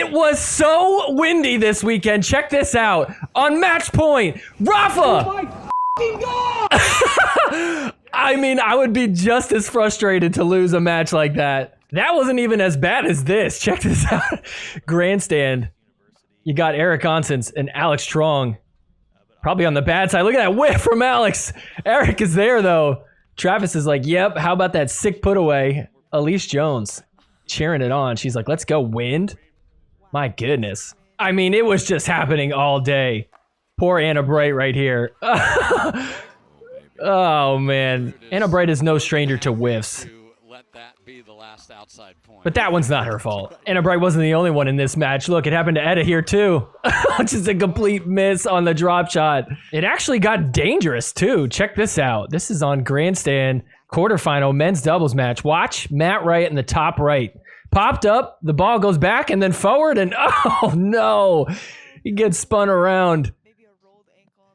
It was so windy this weekend. Check this out. On match point, Rafa. Oh my f***ing God! I mean, I would be just as frustrated to lose a match like that. That wasn't even as bad as this. Check this out. Grandstand. You got Eric Onsens and Alex Strong. Probably on the bad side. Look at that whiff from Alex. Eric is there, though. Travis is like, yep, how about that sick put away? Elise Jones cheering it on. She's like, let's go, wind. My goodness. I mean, it was just happening all day. Poor Anna Bright right here. Oh, man. Anna Bright is no stranger to whiffs. But that one's not her fault. Anna Bright wasn't the only one in this match. Look, it happened to Etta here too. Just a complete miss on the drop shot. It actually got dangerous too. Check this out. This is on Grandstand quarterfinal men's doubles match. Watch Matt Wright in the top right. Popped up, the ball goes back and then forward and oh no. He gets spun around.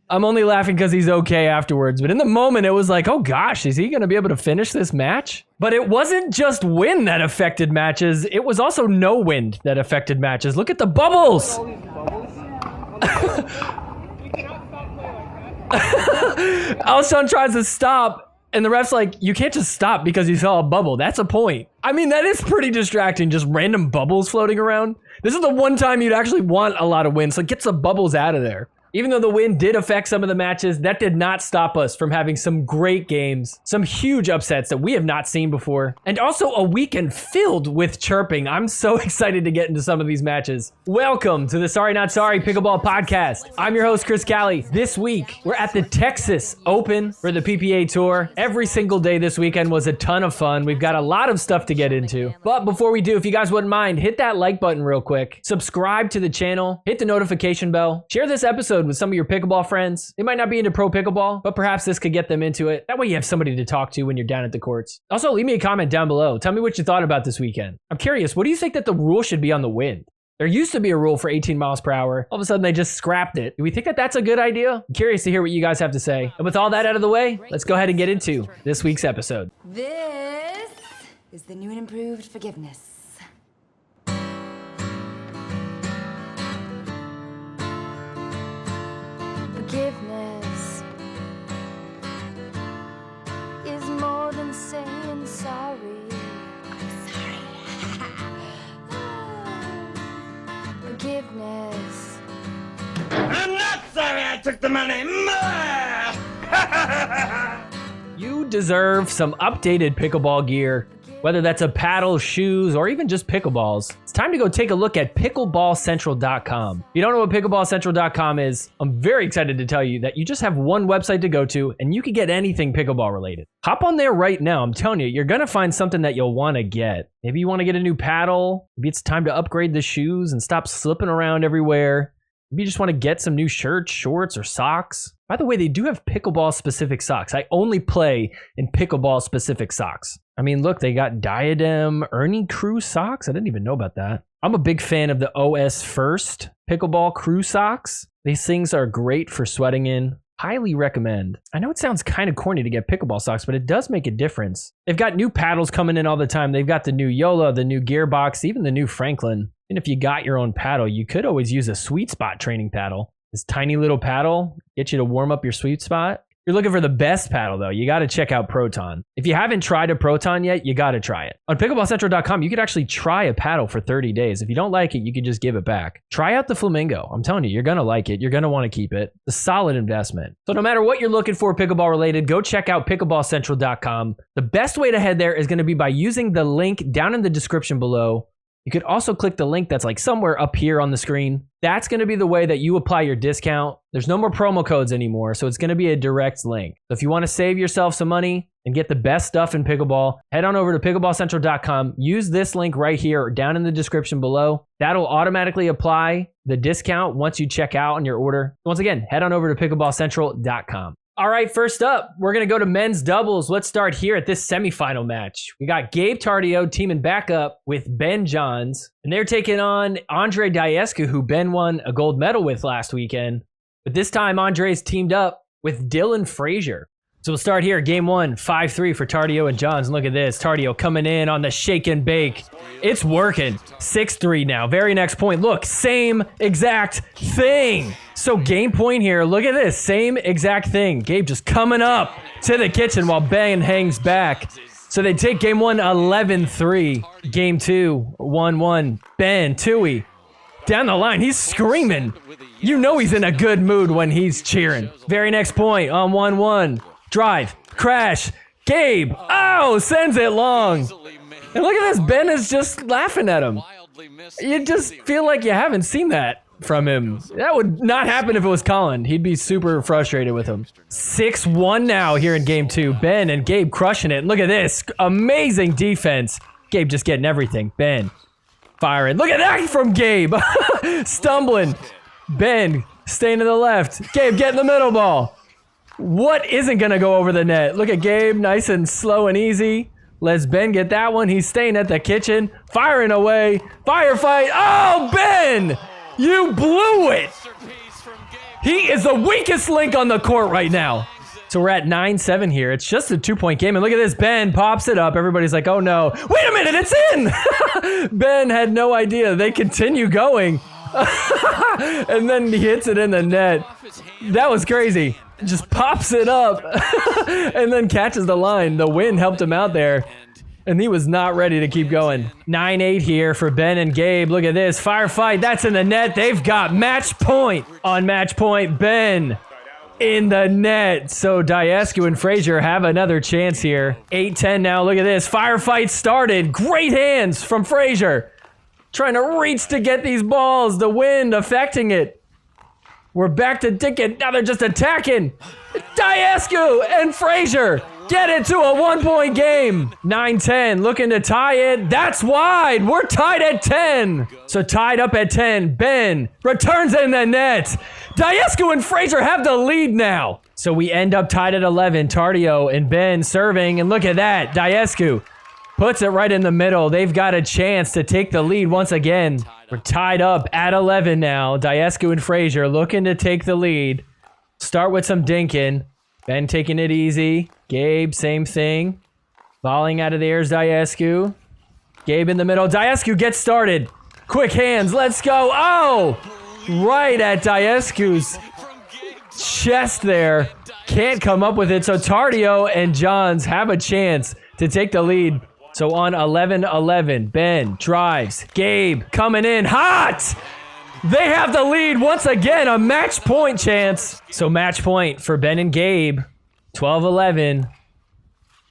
I'm only laughing because he's okay afterwards. But in the moment, it was like, oh gosh, is he going to be able to finish this match? But it wasn't just wind that affected matches. It was also no wind that affected matches. Look at the bubbles. Alshon tries to stop, and the ref's like, you can't just stop because you saw a bubble. That's a point. I mean, that is pretty distracting, just random bubbles floating around. This is the one time you'd actually want a lot of wind, so get some bubbles out of there. Even though the wind did affect some of the matches, that did not stop us from having some great games, some huge upsets that we have not seen before, and also a weekend filled with chirping. I'm so excited to get into some of these matches. Welcome to the Sorry Not Sorry Pickleball Podcast. I'm your host, Chris Cali. This week, we're at the Texas Open for the PPA Tour. Every single day this weekend was a ton of fun. We've got a lot of stuff to get into. But before we do, if you guys wouldn't mind, hit that like button real quick. Subscribe to the channel. Hit the notification bell. Share this episode with some of your pickleball friends. They might not be into pro pickleball, but perhaps this could get them into it. That way you have somebody to talk to when you're down at the courts. Also, leave me a comment down below. Tell me what you thought about this weekend. I'm curious, what do you think that the rule should be on the wind? There used to be a rule for 18 miles per hour. All of a sudden, they just scrapped it. Do we think that that's a good idea? I'm curious to hear what you guys have to say. And with all that out of the way, let's go ahead and get into this week's episode. This is the new and improved forgiveness. Forgiveness is more than saying sorry. I'm sorry. Forgiveness. I'm not sorry I took the money. You deserve some updated pickleball gear, whether that's a paddle, shoes, or even just pickleballs. It's time to go take a look at pickleballcentral.com. If you don't know what pickleballcentral.com is, I'm very excited to tell you that you just have one website to go to and you can get anything pickleball related. Hop on there right now. I'm telling you, you're going to find something that you'll want to get. Maybe you want to get a new paddle. Maybe it's time to upgrade the shoes and stop slipping around everywhere. Maybe you just want to get some new shirts, shorts, or socks. By the way, they do have pickleball specific socks. I only play in pickleball specific socks. I mean, look, they got Diadem, Ernie Crew socks. I didn't even know about that. I'm a big fan of the OS First pickleball crew socks. These things are great for sweating in. Highly recommend. I know it sounds kind of corny to get pickleball socks, but it does make a difference. They've got new paddles coming in all the time. They've got the new Yola, the new Gearbox, even the new Franklin. And if you got your own paddle, you could always use a sweet spot training paddle. This tiny little paddle, get you to warm up your sweet spot. If you're looking for the best paddle though, you got to check out Proton. If you haven't tried a Proton yet, you got to try it. On pickleballcentral.com, you could actually try a paddle for 30 days. If you don't like it, you could just give it back. Try out the Flamingo. I'm telling you, you're going to like it. You're going to want to keep it. It's a solid investment. So no matter what you're looking for pickleball related, go check out pickleballcentral.com. The best way to head there is going to be by using the link down in the description below. You could also click the link that's like somewhere up here on the screen. That's going to be the way that you apply your discount. There's no more promo codes anymore, so it's going to be a direct link. So if you want to save yourself some money and get the best stuff in pickleball, head on over to pickleballcentral.com. Use this link right here or down in the description below. That'll automatically apply the discount once you check out on your order. Once again, head on over to pickleballcentral.com. All right, first up, we're going to go to men's doubles. Let's start here at this semifinal match. We got Gabe Tardio teaming back up with Ben Johns, and they're taking on Andre Diescu, who Ben won a gold medal with last weekend. But this time, Andre's teamed up with Dylan Frazier. So we'll start here. Game 1, 5-3 for Tardio and Johns. And look at this. Tardio coming in on the shake and bake. It's working. 6-3 now. Very next point. Look, same exact thing. So game point here. Look at this. Same exact thing. Gabe just coming up to the kitchen while Ben hangs back. So they take game 1, 11-3. Game 2, 1-1. Ben, Tui. Down the line, he's screaming. You know he's in a good mood when he's cheering. Very next point on 1-1. Drive, crash, Gabe. Oh, sends it long. And look at this, Ben is just laughing at him. You just feel like you haven't seen that from him. That would not happen if it was Colin. He'd be super frustrated with him. 6-1 now here in game 2. Ben and Gabe crushing it. Look at this, amazing defense. Gabe just getting everything. Ben firing. Look at that from Gabe. Stumbling. Ben staying to the left. Gabe getting the middle ball. What isn't going to go over the net? Look at Gabe, nice and slow and easy. Lets Ben get that one. He's staying at the kitchen, firing away. Firefight. Oh, Ben! You blew it! He is the weakest link on the court right now. So we're at 9-7 here. It's just a 2-point game. And look at this. Ben pops it up. Everybody's like, oh no. Wait a minute, it's in! Ben had no idea. They continue going. And then he hits it in the net. That was crazy. Just pops it up and then catches the line. The wind helped him out there, and he was not ready to keep going. 9-8 here for Ben and Gabe. Look at this. Firefight. That's in the net. They've got match point. On match point, Ben in the net. So Diascu and Frazier have another chance here. 8-10 now. Look at this. Firefight started. Great hands from Frazier. Trying to reach to get these balls. The wind affecting it. We're back to Dickett. Now they're just attacking. Diascu and Frazier get it to a 1-point game. 9-10, looking to tie it. That's wide. We're tied at 10. So tied up at 10. Ben returns in the net. Diascu and Frazier have the lead now. So we end up tied at 11. Tardio and Ben serving. And look at that. Diascu puts it right in the middle. They've got a chance to take the lead once again. We're tied up at 11 now. Diascu and Frazier looking to take the lead. Start with some dinking. Ben taking it easy. Gabe, same thing. Volleying out of the air is Diascu. Gabe in the middle. Diascu gets started. Quick hands. Let's go. Oh! Right at Diascu's chest there. Can't come up with it. So Tardio and Johns have a chance to take the lead. So on 11-11, Ben drives. Gabe coming in hot. They have the lead once again, a match point chance. So match point for Ben and Gabe. 12-11.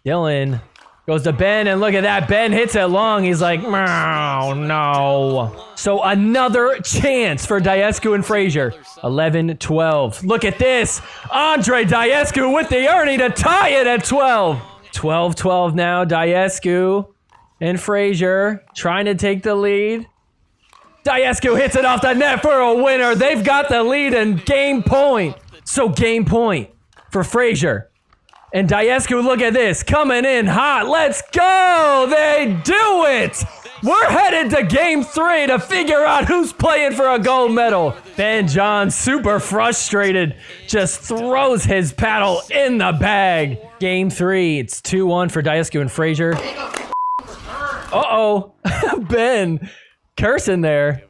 Dylan goes to Ben, and look at that. Ben hits it long. He's like, oh, no. So another chance for Diascu and Frazier. 11-12. Look at this. Andre Diascu with the Ernie to tie it at 12. 12-12 now. Diascu and Frazier trying to take the lead. Diascu hits it off the net for a winner. They've got the lead and game point. So game point for Frazier. And Diascu, look at this. Coming in hot. Let's go. They do it. We're headed to game 3 to figure out who's playing for a gold medal. Ben John, super frustrated, just throws his paddle in the bag. Game 3, it's 2-1 for Diascu and Frazier. Uh-oh, Ben cursing there.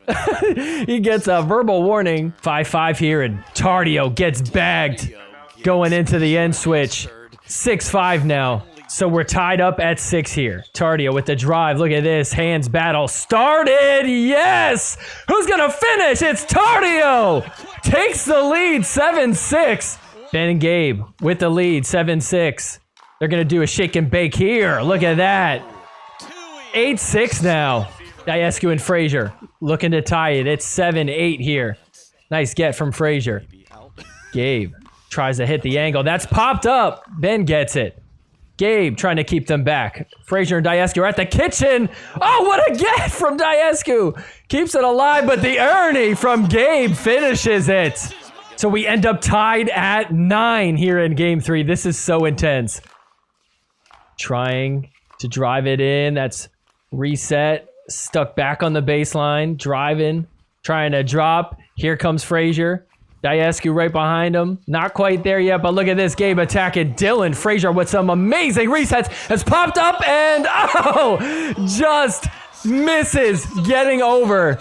He gets a verbal warning. 5-5 here, and Tardio gets bagged going into the end switch. 6-5 now. So we're tied up at 6 here. Tardio with the drive. Look at this. Hands battle started. Yes! Who's going to finish? It's Tardio! Takes the lead 7-6. Ben and Gabe with the lead 7-6. They're going to do a shake and bake here. Look at that. 8-6 now. Diascu and Frazier looking to tie it. It's 7-8 here. Nice get from Frazier. Gabe tries to hit the angle. That's popped up. Ben gets it. Gabe trying to keep them back. Frazier and Diascu are at the kitchen. Oh, what a get from Diascu. Keeps it alive, but the Ernie from Gabe finishes it. So we end up tied at 9 here in game 3. This is so intense. Trying to drive it in. That's reset. Stuck back on the baseline. Driving. Trying to drop. Here comes Frazier. Diescu right behind him. Not quite there yet, but look at this. Gabe attacking Dylan Frazier with some amazing resets. Has popped up and, oh, just misses getting over.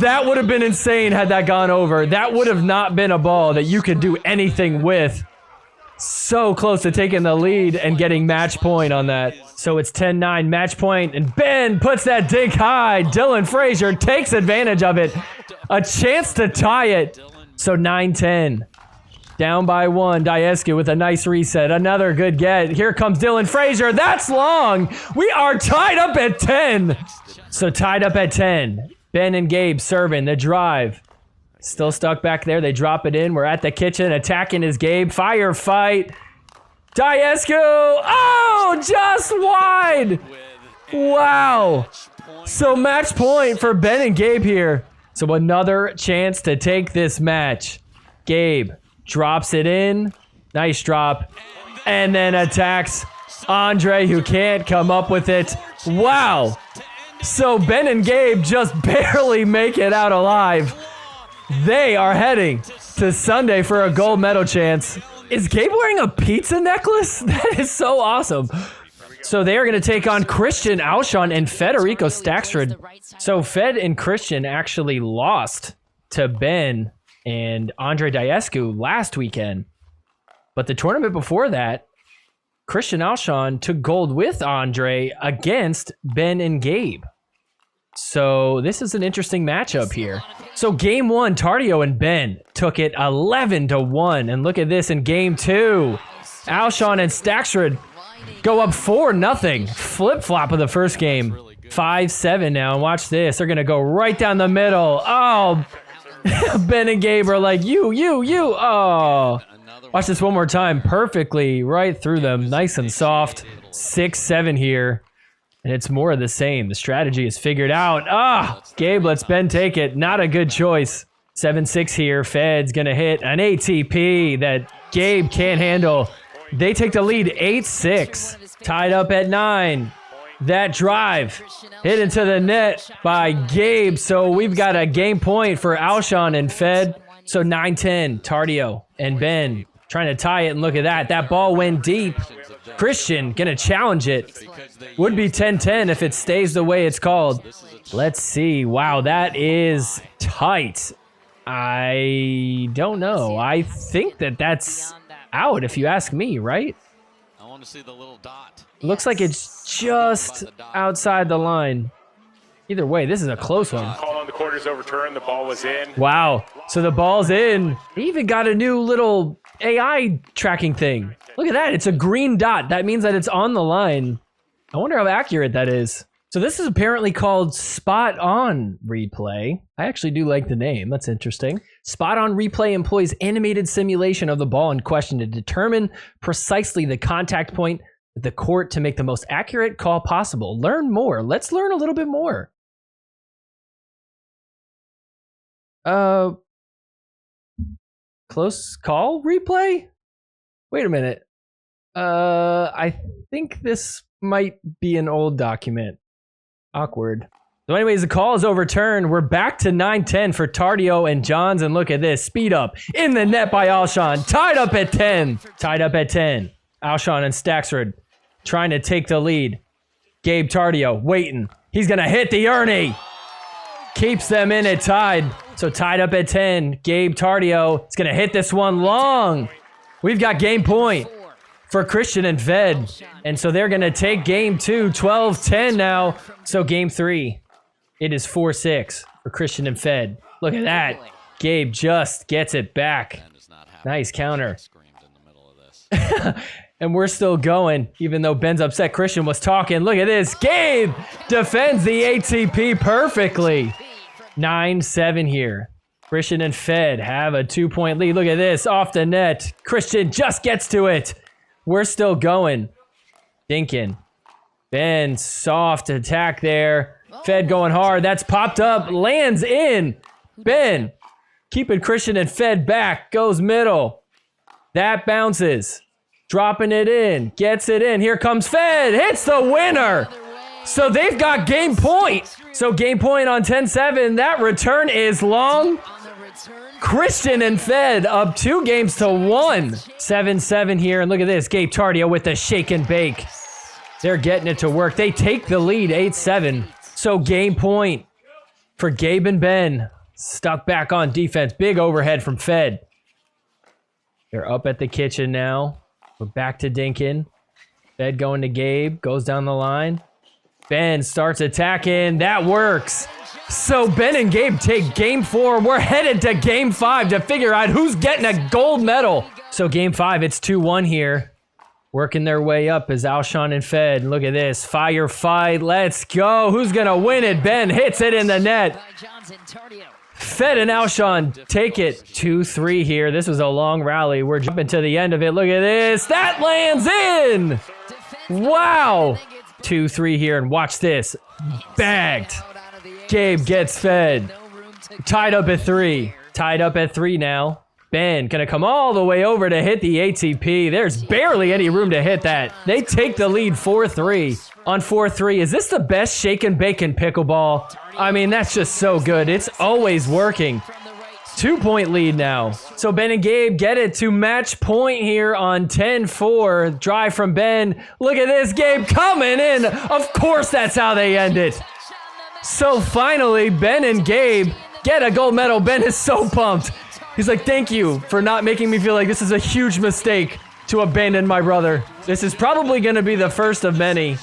That would have been insane had that gone over. That would have not been a ball that you could do anything with. So close to taking the lead and getting match point on that. So it's 10-9 match point, and Ben puts that dink high. Dylan Frazier takes advantage of it. A chance to tie it. So 9-10. Down by 1. Diescu with a nice reset. Another good get. Here comes Dylan Frazier. That's long. We are tied up at 10. So tied up at 10. Ben and Gabe serving the drive. Still stuck back there. They drop it in. We're at the kitchen. Attacking is Gabe. Firefight. Diescu. Oh, just wide. Wow. So match point for Ben and Gabe here. So another chance to take this match. Gabe drops it in. Nice drop. And then attacks Andre, who can't come up with it. Wow. So Ben and Gabe just barely make it out alive. They are heading to Sunday for a gold medal chance. Is Gabe wearing a pizza necklace? That is so awesome. So they are going to take on Christian Alshon and Federico Staksrud. So Fed and Christian actually lost to Ben and Andre Diescu last weekend. But the tournament before that, Christian Alshon took gold with Andre against Ben and Gabe. So this is an interesting matchup here. So game 1, Tardio and Ben took it 11-1. And look at this in game 2. Alshon and Staksrud go up 4-0. Flip-flop of the first game. 5-7 now. And watch this. They're going to go right down the middle. Oh, Ben and Gabe are like, you. Oh. Watch this one more time. Perfectly right through them. Nice and soft. 6-7 here. And it's more of the same. The strategy is figured out. Gabe lets Ben take it. Not a good choice. 7-6 here. Fed's going to hit an ATP that Gabe can't handle. They take the lead 8-6. Tied up at 9. That drive hit into the net by Gabe. So we've got a game point for Alshon and Fed. So 9-10. Tardio and Ben trying to tie it. And look at that. That ball went deep. Christian going to challenge it. Would be 10-10 if it stays the way it's called. Let's see. Wow, that is tight. I don't know. I think that's out if you ask me, right? I want to see the little dot. Looks like it's just outside the line. Either way, this is a close one. Call on the quarters overturned. The ball was in. Wow. So the ball's in. They even got a new little AI tracking thing. Look at that. It's a green dot. That means that it's on the line. I wonder how accurate that is. So this is apparently called Spot On Replay. I actually do like the name. That's interesting. Spot On Replay employs animated simulation of the ball in question to determine precisely the contact point of the court to make the most accurate call possible. Learn more. Let's learn a little bit more. Close call replay? Wait a minute. I think this might be an old document. Awkward. So anyways, the call is overturned. We're back to 9-10 for Tardio and Johns. And look at this. Speed up. In the net by Alshon. Tied up at 10. Tied up at 10. Alshon and Staksrud trying to take the lead. Gabe Tardio waiting. He's going to hit the Ernie. Keeps them in it tied. So tied up at 10. Gabe Tardio is going to hit this one long. We've got game point for Christian and Fed. And so they're going to take game 2, 12-10 now. So game 3, it is 4-6 for Christian and Fed. Look at that. Gabe just gets it back. Nice counter. And we're still going, even though Ben's upset Christian was talking. Look at this. Gabe defends the ATP perfectly. 9-7 here. Christian and Fed have a 2-point lead. Look at this. Off the net. Christian just gets to it. We're still going. Thinking. Ben, soft attack there. Fed going hard. That's popped up. Lands in. Ben keeping Christian and Fed back. Goes middle. That bounces. Dropping it in. Gets it in. Here comes Fed. Hits the winner. So they've got game point. So game point on 10-7. That return is long. Christian and Fed up 2-1. 7-7 here, and look at this. Gabe Tardio with the shake and bake. They're getting it to work. They take the lead, 8-7. So game point for Gabe and Ben. Stuck back on defense. Big overhead from Fed. They're up at the kitchen now. We're back to Dinkin. Fed going to Gabe. Goes down the line. Ben starts attacking. That works. So Ben and Gabe take game 4. We're headed to game 5 to figure out who's getting a gold medal. So game 5, it's 2-1 here. Working their way up is Alshon and Fed. Look at this. Fire fight. Let's go. Who's going to win it? Ben hits it in the net. Fed and Alshon take it 2-3 here. This was a long rally. We're jumping to the end of it. Look at this. That lands in. Wow. 2-3 here, and watch this. Bagged. Gabe gets Fed. Tied up at 3. Tied up at 3 now. Ben gonna come all the way over to hit the ATP. There's barely any room to hit that. They take the lead 4-3 on 4-3. Is this the best shake and bake in pickleball? I mean, that's just so good. It's always working. 2-point lead now. So Ben and Gabe get it to match point here on 10-4. Drive from Ben. Look at this. Gabe coming in. Of course, that's how they end it. So finally, Ben and Gabe get a gold medal. Ben is so pumped. He's like, thank you for not making me feel like this is a huge mistake to abandon my brother. This is probably going to be the first of many.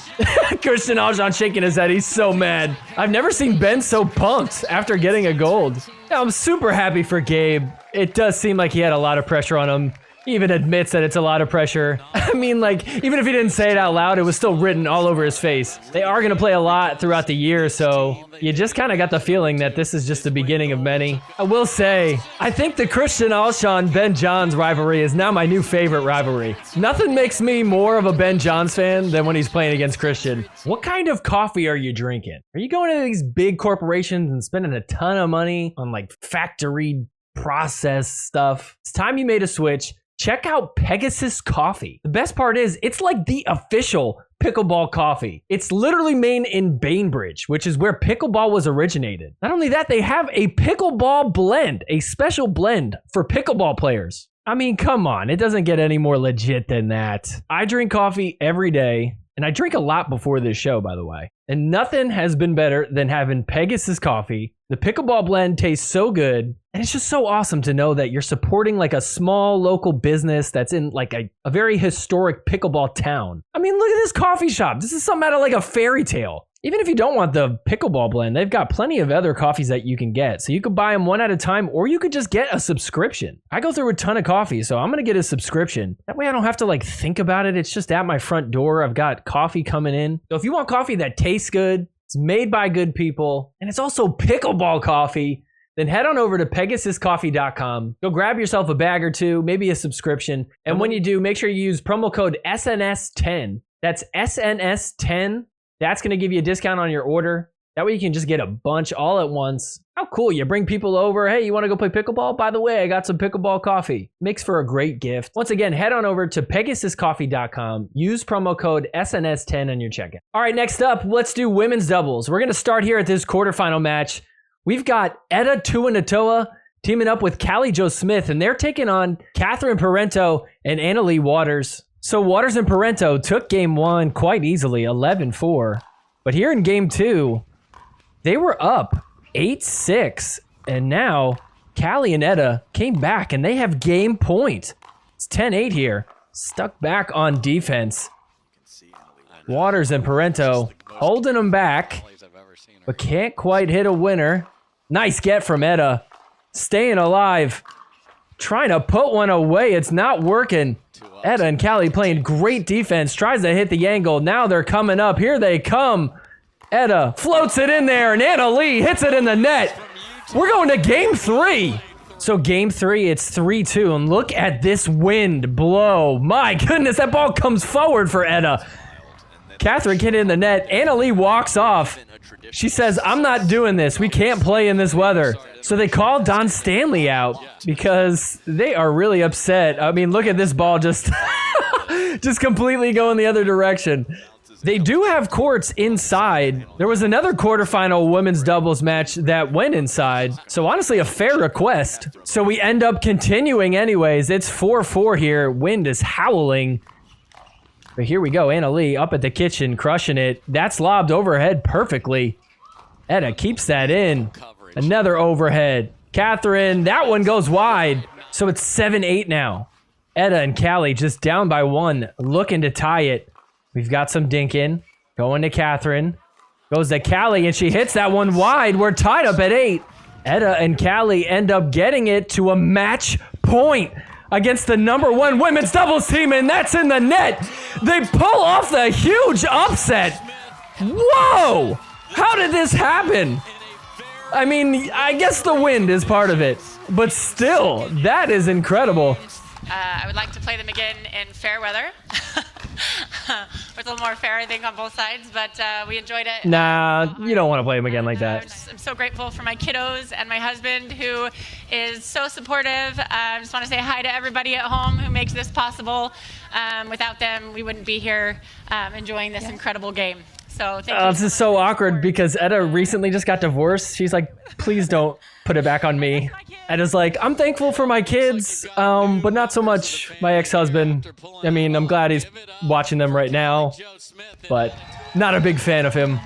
Christian Alshon shaking his head. He's so mad. I've never seen Ben so pumped after getting a gold. I'm super happy for Gabe. It does seem like he had a lot of pressure on him. He even admits that it's a lot of pressure. I mean, like, even if he didn't say it out loud, it was still written all over his face. They are going to play a lot throughout the year, so you just kind of got the feeling that this is just the beginning of many. I will say, I think the Christian Alshon Ben Johns rivalry is now my new favorite rivalry. Nothing makes me more of a Ben Johns fan than when he's playing against Christian. What kind of coffee are you drinking? Are you going to these big corporations and spending a ton of money on like factory processed stuff? It's time you made a switch. Check out Pegasus Coffee. The best part is, it's like the official pickleball coffee. It's literally made in Bainbridge, which is where pickleball was originated. Not only that, they have a pickleball blend, a special blend for pickleball players. I mean, come on, it doesn't get any more legit than that. I drink coffee every day, and I drink a lot before this show, by the way. And nothing has been better than having Pegasus Coffee. The pickleball blend tastes so good. And it's just so awesome to know that you're supporting like a small local business that's in like a very historic pickleball town. I mean, look at this coffee shop. This is something out of like a fairy tale. Even if you don't want the pickleball blend, they've got plenty of other coffees that you can get. So you could buy them one at a time, or you could just get a subscription. I go through a ton of coffee, so I'm going to get a subscription. That way I don't have to like think about it. It's just at my front door. I've got coffee coming in. So if you want coffee that tastes good, it's made by good people, and it's also pickleball coffee, then head on over to PegasusCoffee.com. Go grab yourself a bag or two, maybe a subscription. And when you do, make sure you use promo code SNS10. That's SNS10. That's going to give you a discount on your order. That way you can just get a bunch all at once. How cool. You bring people over. Hey, you want to go play pickleball? By the way, I got some pickleball coffee. Makes for a great gift. Once again, head on over to PegasusCoffee.com. Use promo code SNS10 on your checkout. All right, next up, let's do women's doubles. We're going to start here at this quarterfinal match. We've got Etta Tuanatoa teaming up with Callie Jo Smith, and they're taking on Catherine Parento and Annalie Waters. So Waters and Parento took game 1 quite easily, 11-4. But here in game 2, they were up 8-6. And now Callie and Etta came back, and they have game point. It's 10-8 here. Stuck back on defense. Waters and Parento holding them back, but can't quite hit a winner. Nice get from Etta. Staying alive. Trying to put one away. It's not working. Etta and Callie playing great defense. Tries to hit the angle. Now they're coming up. Here they come. Etta floats it in there, and Annalie hits it in the net. We're going to game 3. So game 3, it's 3-2. And look at this wind blow. My goodness, that ball comes forward for Etta. Catherine get in the net. Annalie walks off. She says, I'm not doing this. We can't play in this weather. So they call Don Stanley out because they are really upset. I mean, look at this ball just completely going the other direction. They do have courts inside. There was another quarterfinal women's doubles match that went inside. So honestly, a fair request. So we end up continuing anyways. It's 4-4 here. Wind is howling. But here we go. Anna Leigh up at the kitchen, crushing it. That's lobbed overhead perfectly. Etta keeps that in. Another overhead. Catherine, that one goes wide. So it's 7-8 now. Etta and Callie just down by 1, looking to tie it. We've got some dinking. Going to Catherine. Goes to Callie, and she hits that one wide. We're tied up at 8. Etta and Callie end up getting it to a match point against the #1 women's doubles team, and that's in the net. They pull off the huge upset. Whoa! How did this happen? I mean, I guess the wind is part of it, but still, that is incredible. I would like to play them again in fair weather. It's a little more fair, I think, on both sides, but we enjoyed it. Nah, you don't want to play them again like that. I'm so grateful for my kiddos and my husband, who is so supportive. I just want to say hi to everybody at home who makes this possible. Without them, we wouldn't be here enjoying this incredible game. So thank you. This is so awkward because Etta recently just got divorced. She's like, please don't put it back on me. Etta's like, I'm thankful for my kids, but not so much my ex-husband. I mean, I'm glad he's watching them right now, but not a big fan of him.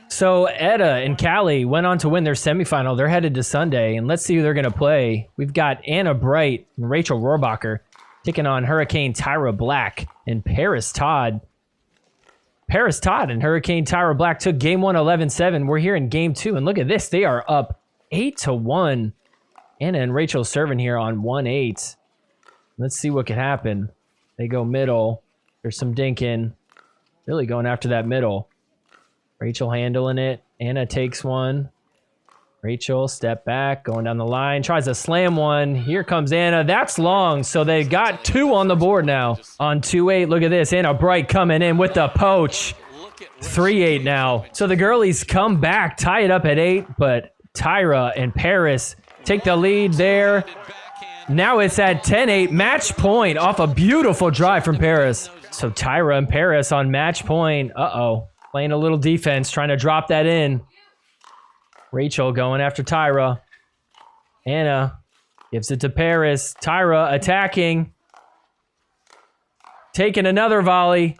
So Etta and Callie went on to win their semifinal. They're headed to Sunday, and let's see who they're going to play. We've got Anna Bright and Rachel Rohrbacher taking on Hurricane Tyra Black and Paris Todd. Paris Todd and Hurricane Tyra Black took game 1 11-7. We're here in game 2, and look at this. They are up 8-1. Anna and Rachel serving here on 1-8. Let's see what can happen. They go middle. There's some dinking. Really going after that middle. Rachel handling it. Anna takes one. Rachel, step back, going down the line. Tries to slam one. Here comes Anna. That's long, so they got 2 on the board now. On 2-8, look at this. Anna Bright coming in with the poach. 3-8 now. So the girlies come back, tie it up at 8, but Tyra and Paris take the lead there. Now it's at 10-8, match point off a beautiful drive from Paris. So Tyra and Paris on match point. Uh-oh. Playing a little defense, trying to drop that in. Rachel going after Tyra. Anna gives it to Paris. Tyra attacking. Taking another volley.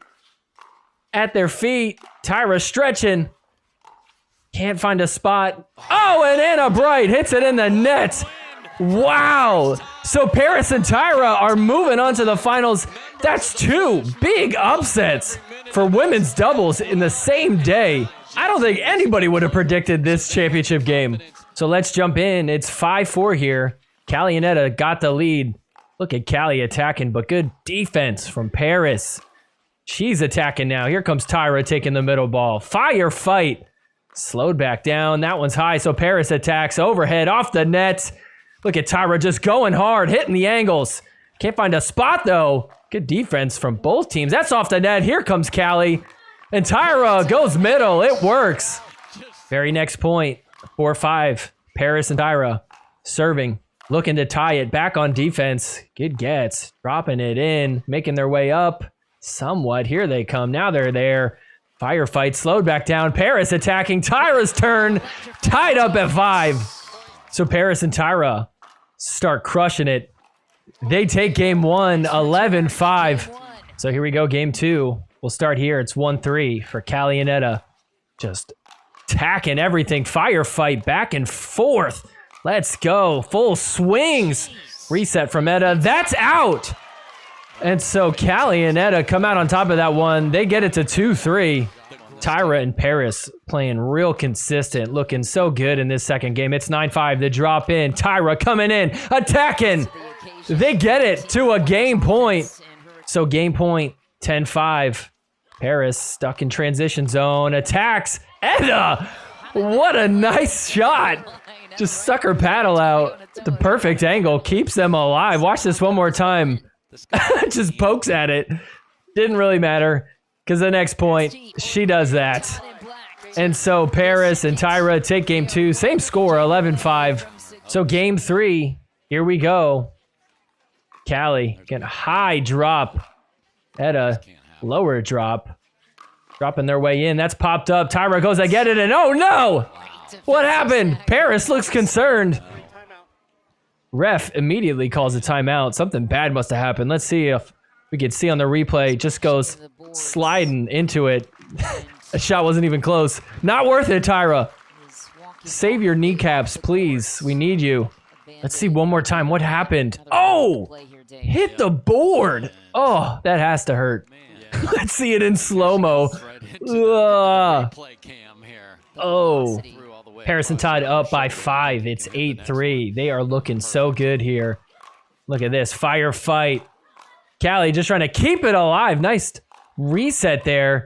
At their feet. Tyra stretching. Can't find a spot. Oh, and Anna Bright hits it in the net. Wow. So Paris and Tyra are moving on to the finals. That's 2 big upsets for women's doubles in the same day. I don't think anybody would have predicted this championship game. So let's jump in. It's 5-4 here. Callie and Etta got the lead. Look at Callie attacking, but good defense from Paris. She's attacking now. Here comes Tyra taking the middle ball. Fire fight. Slowed back down. That one's high, so Paris attacks overhead off the net. Look at Tyra just going hard, hitting the angles. Can't find a spot, though. Good defense from both teams. That's off the net. Here comes Callie. And Tyra goes middle. It works. Very next point. 4-5. Paris and Tyra serving. Looking to tie it back on defense. Good gets. Dropping it in. Making their way up. Somewhat. Here they come. Now they're there. Firefight slowed back down. Paris attacking. Tyra's turn. Tied up at 5. So Paris and Tyra start crushing it. They take game 1, 11-5. So here we go, game 2. We'll start here. It's 1-3 for Callie and Etta. Just attacking everything. Firefight back and forth. Let's go. Full swings. Reset from Etta. That's out. And so Callie and Etta come out on top of that one. They get it to 2-3. Tyra and Paris playing real consistent, looking so good in this second game. It's 9-5, the drop in. Tyra coming in, attacking. They get it to a game point. So game point, 10-5. Paris stuck in transition zone, attacks. Etta, what a nice shot. Just sucker paddle out. The perfect angle, keeps them alive. Watch this one more time. Just pokes at it. Didn't really matter. Because the next point, she does that. And so Paris and Tyra take game 2. Same score, 11-5. So game 3, here we go. Callie getting a high drop. Etta, lower drop. Dropping their way in. That's popped up. Tyra goes, I get it, and oh no! What happened? Paris looks concerned. Ref immediately calls a timeout. Something bad must have happened. Let's see if we can see on the replay. Just goes sliding into it. A shot wasn't even close. Not worth it, Tyra. Save your kneecaps, please. We need you. Let's see one more time. What happened? Oh! Hit the board. Oh, that has to hurt. Let's see it in slow-mo. Oh. Paris and Todd up by 5. It's 8-3. They are looking so good here. Look at this. Firefight. Callie just trying to keep it alive. Nice reset there.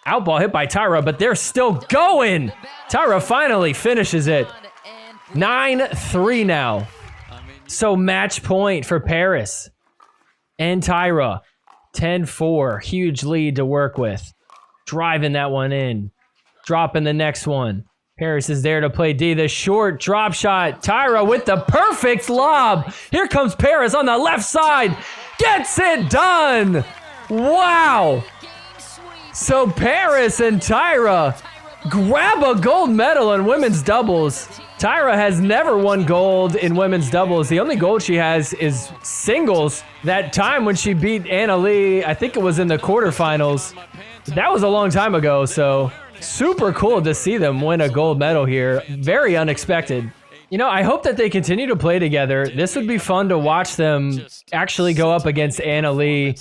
Outball hit by Tyra, but they're still going. Tyra finally finishes it. 9-3 now. So match point for Paris and Tyra. 10-4. Huge lead to work with. Driving that one in. Dropping the next one. Paris is there to play D. The short drop shot. Tyra with the perfect lob. Here comes Paris on the left side. Gets it done. Wow. So Paris and Tyra grab a gold medal in women's doubles. Tyra has never won gold in women's doubles. The only gold she has is singles. That time when she beat Anna Leigh, I think it was in the quarterfinals. That was a long time ago, so super cool to see them win a gold medal here. Very unexpected. You know, I hope that they continue to play together. This would be fun to watch them actually go up against Anna Leigh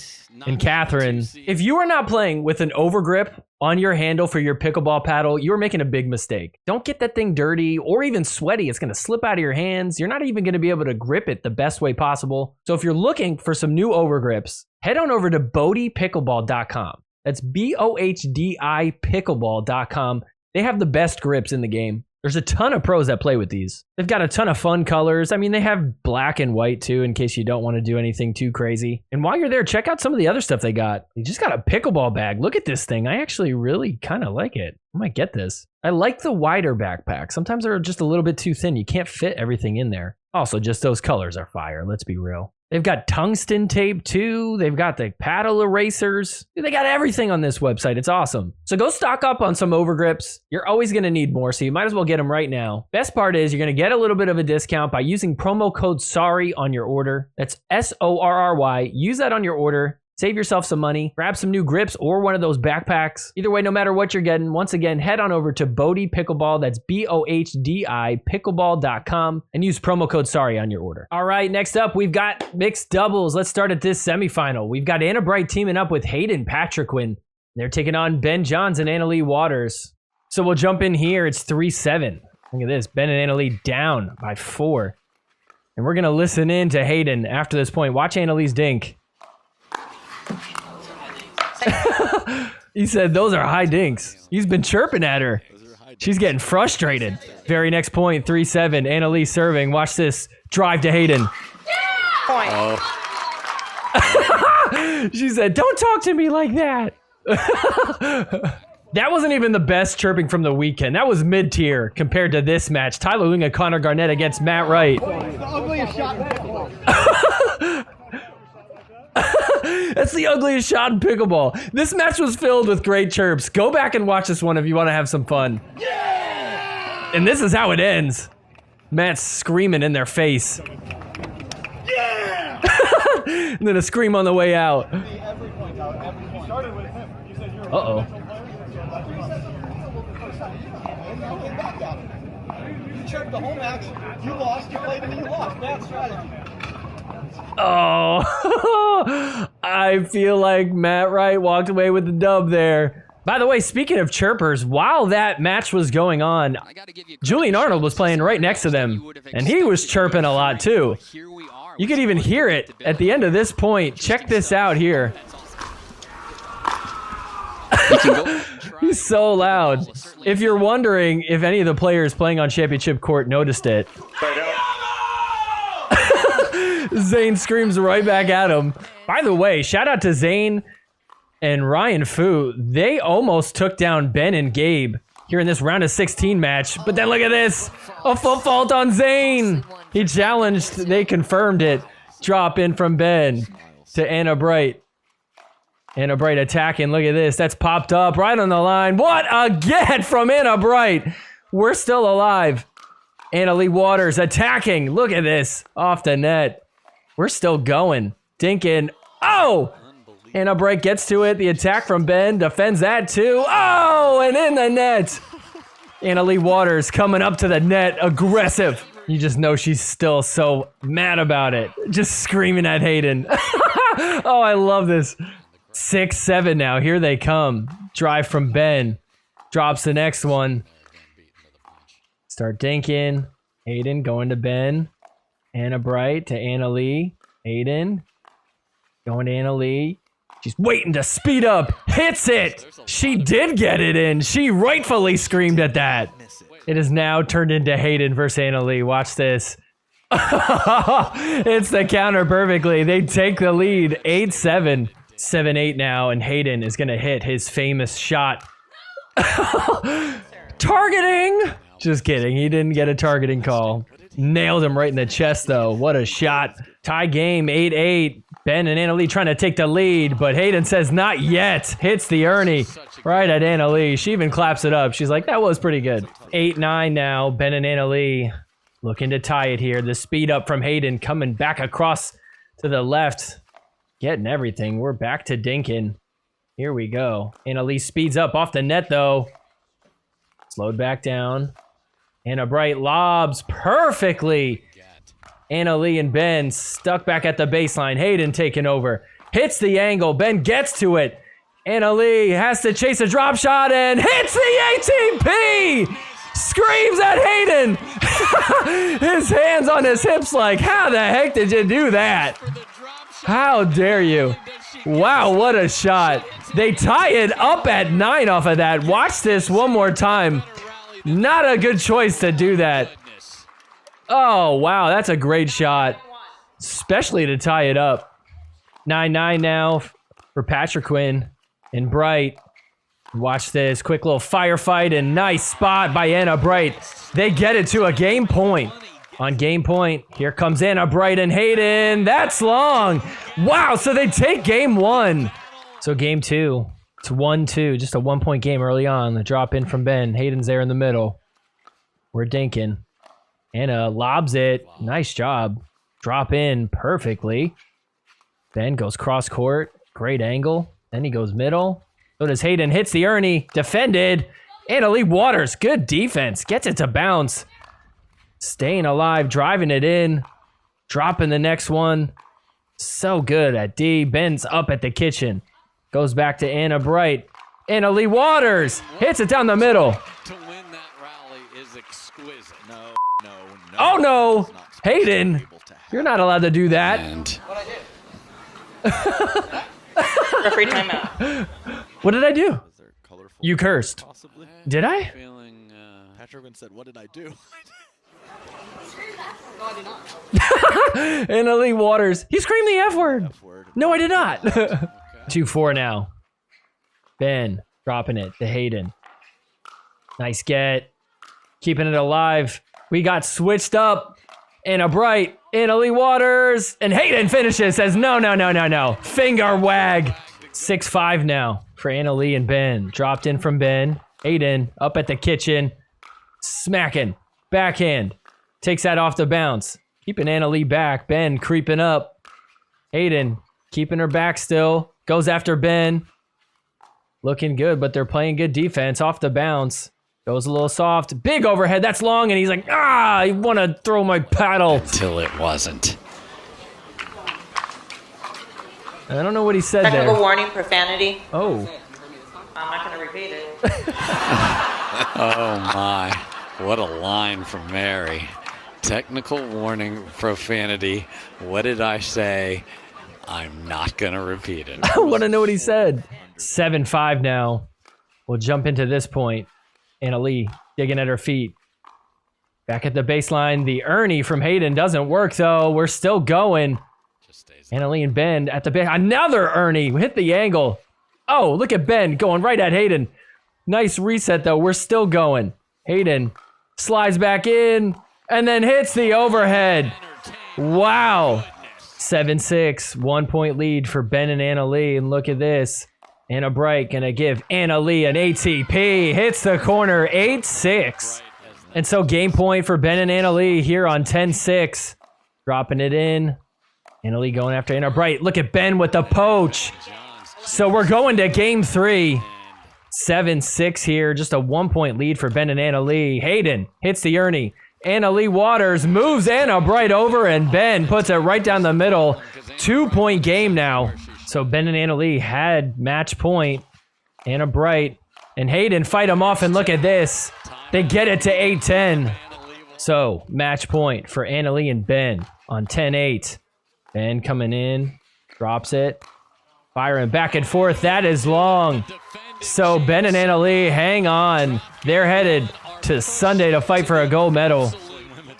and Catherine. If you are not playing with an overgrip on your handle for your pickleball paddle, you're making a big mistake. Don't get that thing dirty or even sweaty. It's going to slip out of your hands. You're not even going to be able to grip it the best way possible. So if you're looking for some new overgrips, head on over to BohdiePickleball.com. That's BOHDI Pickleball.com. They have the best grips in the game. There's a ton of pros that play with these. They've got a ton of fun colors. I mean, they have black and white too, in case you don't want to do anything too crazy. And while you're there, check out some of the other stuff they got. You just got a pickleball bag. Look at this thing. I actually really kind of like it. I might get this. I like the wider backpack. Sometimes they're just a little bit too thin. You can't fit everything in there. Also, just those colors are fire. Let's be real. They've got tungsten tape too. They've got the paddle erasers. They got everything on this website. It's awesome. So go stock up on some overgrips. You're always going to need more, so you might as well get them right now. Best part is you're going to get a little bit of a discount by using promo code SORRY on your order. That's SORRY. Use that on your order. Save yourself some money. Grab some new grips or one of those backpacks. Either way, no matter what you're getting, once again, head on over to Bohdie Pickleball. That's BOHDI Pickleball.com and use promo code SORRY on your order. All right, next up, we've got mixed doubles. Let's start at this semifinal. We've got Anna Bright teaming up with Hayden Patrickwen. They're taking on Ben Johns and Anna Leigh Waters. So we'll jump in here. It's 3-7. Look at this. Ben and Anna Leigh down by 4. And we're going to listen in to Hayden after this point. Watch Anna Leigh's dink. He said those are high dinks. He's been chirping at her. She's getting frustrated. Very next point, 3-7. Anna Leigh serving. Watch this. Drive to Hayden. Point. She said, don't talk to me like that. That wasn't even the best chirping from the weekend. That was mid-tier compared to this match. Tyler Ling and Connor Garnett against Matt Wright. The ugliest shot in pickleball. That's the ugliest shot in pickleball. This match was filled with great chirps. Go back and watch this one if you want to have some fun. Yeah! And this is how it ends. Matt's screaming in their face. Yeah! And then a scream on the way out. Uh-oh. You chirped the whole match. You lost. You played and you lost. Bad strategy. Oh, I feel like Matt Wright walked away with the dub there. By the way, speaking of chirpers, while that match was going on, Julian Arnold was playing right next to them, and he was chirping a lot too. You could even hear it at the end of this point. Check this out here. He's so loud. If you're wondering if any of the players playing on championship court noticed it. Zane screams right back at him. By the way, shout out to Zane and Ryan Fu. They almost took down Ben and Gabe here in this round of 16 match. But then look at this. A foot fault on Zane. He challenged. They confirmed it. Drop in from Ben to Anna Bright. Anna Bright attacking. Look at this. That's popped up right on the line. What a get from Anna Bright. We're still alive. Anna Leigh Waters attacking. Look at this. Off the net. We're still going. Dinkin. Oh! Anna Bright gets to it. The attack from Ben. Defends that too. Oh! And in the net. Anna Leigh Waters coming up to the net. Aggressive. You just know she's still so mad about it. Just screaming at Hayden. Oh, I love this. 6-7 now. Here they come. Drive from Ben. Drops the next one. Start dinking. Hayden going to Ben. Anna Bright to Anna Leigh. Hayden. Going to Anna Leigh. She's waiting to speed up. Hits it. She did get it in. She rightfully screamed at that. It is now turned into Hayden versus Anna Leigh. Watch this. It's the counter perfectly. They take the lead. 8-7. 7-8 now, and Hayden is going to hit his famous shot. Targeting! Just kidding. He didn't get a targeting call. Nailed him right in the chest, though. What a shot. Tie game, 8-8. Ben and Anna Leigh trying to take the lead, but Hayden says not yet. Hits the Ernie right at Anna Leigh. She even claps it up. She's like, that was pretty good. 8-9 now. Ben and Anna Leigh looking to tie it here. The speed up from Hayden coming back across to the left. Getting everything. We're back to dinking. Here we go. Anna Leigh speeds up off the net, though. Slowed back down. Anna Bright lobs perfectly. Anna Leigh and Ben stuck back at the baseline. Hayden taking over. Hits the angle. Ben gets to it. Anna Leigh has to chase a drop shot and hits the ATP! Screams at Hayden! His hands on his hips like, how the heck did you do that? How dare you? Wow, what a shot. They tie it up at 9 off of that. Watch this one more time. Not a good choice to do that. Oh, wow, that's a great shot. Especially to tie it up. 9-9 now for Patrick Quinn and Bright. Watch this. Quick little firefight and nice spot by Anna Bright. They get it to a game point. On game point, here comes Anna Bright and Hayden. That's long. Wow, so they take game 1. So game 2, it's 1-2. Just a 1-point game early on. The drop in from Ben. Hayden's there in the middle. We're dinking. Anna lobs it. Nice job. Drop in perfectly. Ben goes cross court. Great angle. Then he goes middle. So does Hayden. Hits the Ernie. Defended. Anna Leigh Waters. Good defense. Gets it to bounce. Staying alive, driving it in, dropping the next one. So good at D. Ben's up at the kitchen. Goes back to Anna Bright. Anna Leigh Waters hits it down the middle. To win that rally is exquisite. No. Oh no, Hayden, you're not allowed to do that. And Referee timeout. What did I do? You cursed. Did I? Patrick said, "What did I do?" Anna Leigh Waters. He screamed the F word. No, I did not. 2-4 now. Ben dropping it to Hayden. Nice get. Keeping it alive. We got switched up. Anna Bright. Anna Leigh Waters. And Hayden finishes. Says no. Finger wag. 6-5 now for Anna Leigh and Ben. Dropped in from Ben. Hayden up at the kitchen. Smacking. Backhand. Takes that off the bounce. Keeping Anna Leigh back. Ben creeping up. Hayden keeping her back still. Goes after Ben. Looking good, but they're playing good defense. Off the bounce. Goes a little soft. Big overhead. That's long, and he's like, I want to throw my paddle. until it wasn't. I don't know what he said there. Technical warning, profanity. Oh. I'm not going to repeat it. Oh my, what a line from Mary. Technical warning, profanity. What did I say? I'm not going to repeat it. I want to know what he said. 7-5 now. We'll jump into this point. Anna Leigh digging at her feet. Back at the baseline. The Ernie from Hayden doesn't work, though. We're still going. Anna Leigh and Ben at the base. Another Ernie. Hit the angle. Oh, look at Ben going right at Hayden. Nice reset, though. We're still going. Hayden slides back in and then hits the overhead. Wow. 7-6. 1-point lead for Ben and Anna Leigh. And look at this. Anna Bright gonna give Anna Leigh an ATP. Hits the corner, 8-6. And so game point for Ben and Anna Leigh here on 10-6. Dropping it in. Anna Leigh going after Anna Bright. Look at Ben with the poach. So we're going to game 3. 7-6 here. Just a 1-point lead for Ben and Anna Leigh. Hayden hits the Ernie. Anna Leigh Waters moves Anna Bright over, and Ben puts it right down the middle. 2-point game now. So Ben and Anna Leigh had match point. Anna Bright and Hayden fight them off, and look at this. They get it to 8-10. So match point for Anna Leigh and Ben on 10-8. Ben coming in, drops it. Firing back and forth. That is long. So Ben and Anna Leigh hang on. They're headed to Sunday to fight for a gold medal.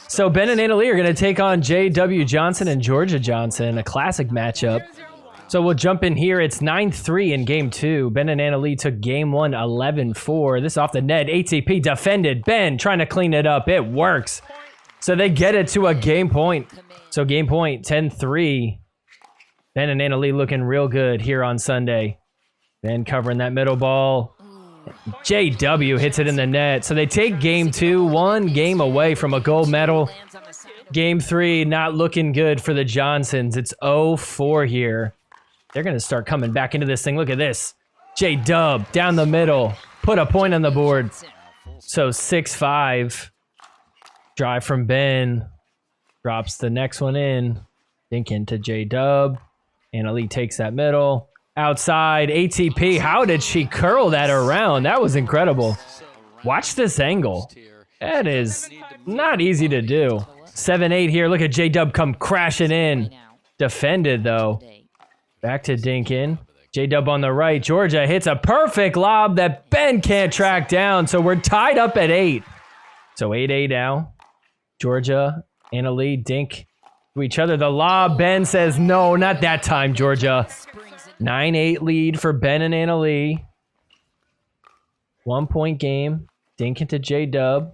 So Ben and Anna Leigh are going to take on J.W. Johnson and Georgia Johnson, a classic matchup. So we'll jump in here. It's 9-3 in game 2. Ben and Anna Leigh took game 1 11-4. This off the net. ATP defended. Ben trying to clean it up. It works. So they get it to a game point. So game point 10-3. Ben and Anna Leigh looking real good here on Sunday. Ben covering that middle ball. JW hits it in the net. So they take game 2, 1 game away from a gold medal. Game 3 not looking good for the Johnsons. It's 0-4 here. They're going to start coming back into this thing. Look at this. J-Dub down the middle. Put a point on the board. So 6-5. Drive from Ben. Drops the next one in. Dink into J-Dub. Anna Leigh takes that middle. Outside, ATP. How did she curl that around? That was incredible. Watch this angle. That is not easy to do. 7-8 here. Look at J-Dub come crashing in. Defended, though. Back to Dinkin. J-Dub on the right. Georgia hits a perfect lob that Ben can't track down. So we're tied up at 8. So 8-8 now. Georgia, Anna Leigh, Dink to each other. The lob. Ben says, no, not that time, Georgia. 9-8 lead for Ben and Anna Leigh. 1-point game. Dink into J-Dub.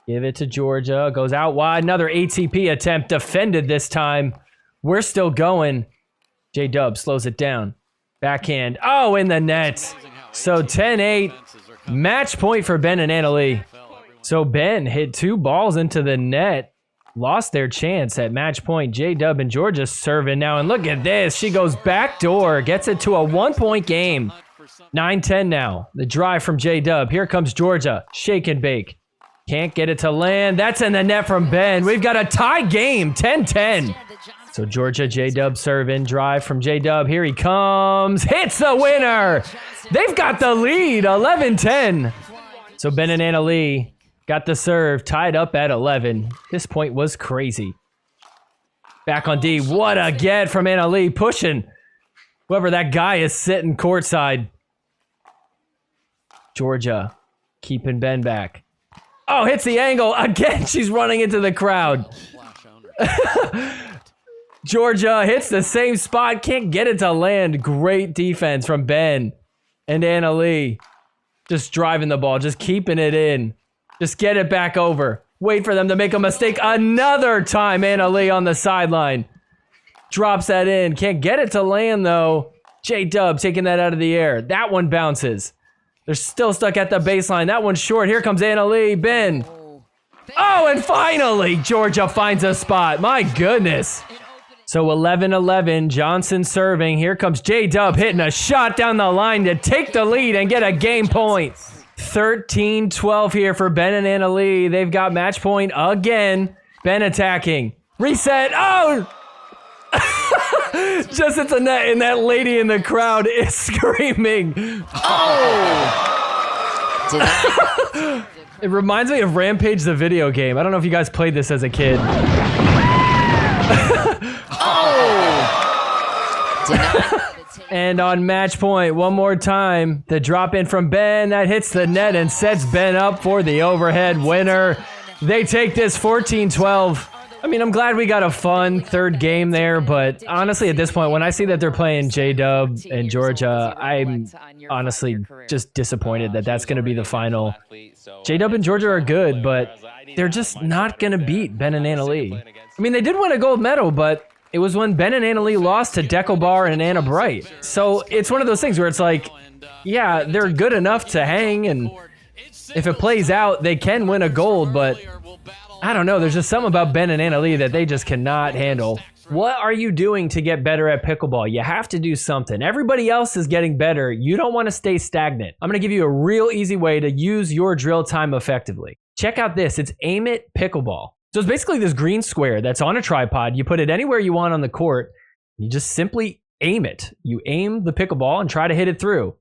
Give it to Georgia. Goes out wide. Another ATP attempt. Defended this time. We're still going. J-Dub slows it down. Backhand. Oh, in the net. So 10-8. Match point for Ben and Anna Leigh. So Ben hit 2 balls into the net. Lost their chance at match point. J-Dub and Georgia serving now. And look at this. She goes backdoor. Gets it to a 1-point game. 9-10 now. The drive from J-Dub. Here comes Georgia. Shake and bake. Can't get it to land. That's in the net from Ben. We've got a tie game. 10-10. So Georgia, J-Dub serving. Drive from J-Dub. Here he comes. Hits the winner. They've got the lead. 11-10. So Ben and Anna Leigh got the serve, tied up at 11. This point was crazy. Back on D. What a get from Anna Leigh, pushing whoever that guy is sitting courtside. Georgia keeping Ben back. Oh, hits the angle. Again, she's running into the crowd. Georgia hits the same spot. Can't get it to land. Great defense from Ben and Anna Leigh. Just driving the ball, just keeping it in. Just get it back over. Wait for them to make a mistake another time. Anna Leigh on the sideline. Drops that in. Can't get it to land, though. J-Dub taking that out of the air. That one bounces. They're still stuck at the baseline. That one's short. Here comes Anna Leigh. Ben. Oh, and finally, Georgia finds a spot. My goodness. So 11-11, Johnson serving. Here comes J-Dub hitting a shot down the line to take the lead and get a game point. 13-12 here for Ben and Anna Leigh. They've got match point again. Ben attacking. Reset. Oh! Just at the net, and that lady in the crowd is screaming. Oh! It reminds me of Rampage the video game. I don't know if you guys played this as a kid. And on match point, one more time, the drop in from Ben that hits the net and sets Ben up for the overhead winner. They take this 14-12. I mean, I'm glad we got a fun third game there, but honestly, at this point, when I see that they're playing J-Dub and Georgia, I'm honestly just disappointed that that's going to be the final. J-Dub and Georgia are good, but they're just not going to beat Ben and Anna Leigh. I mean, they did win a gold medal, but It was when Ben and Anna Leigh lost to Deco Bar and Anna Bright. So it's one of those things where it's like, yeah, they're good enough to hang, and if it plays out, they can win a gold, but I don't know. There's just something about Ben and Anna Leigh that they just cannot handle. What are you doing to get better at pickleball? You have to do something. Everybody else is getting better. You don't want to stay stagnant. I'm going to give you a real easy way to use your drill time effectively. Check out this. It's Aim It Pickleball. So it's basically this green square that's on a tripod. You put it anywhere you want on the court. You just simply aim it. You aim the pickleball and try to hit it through.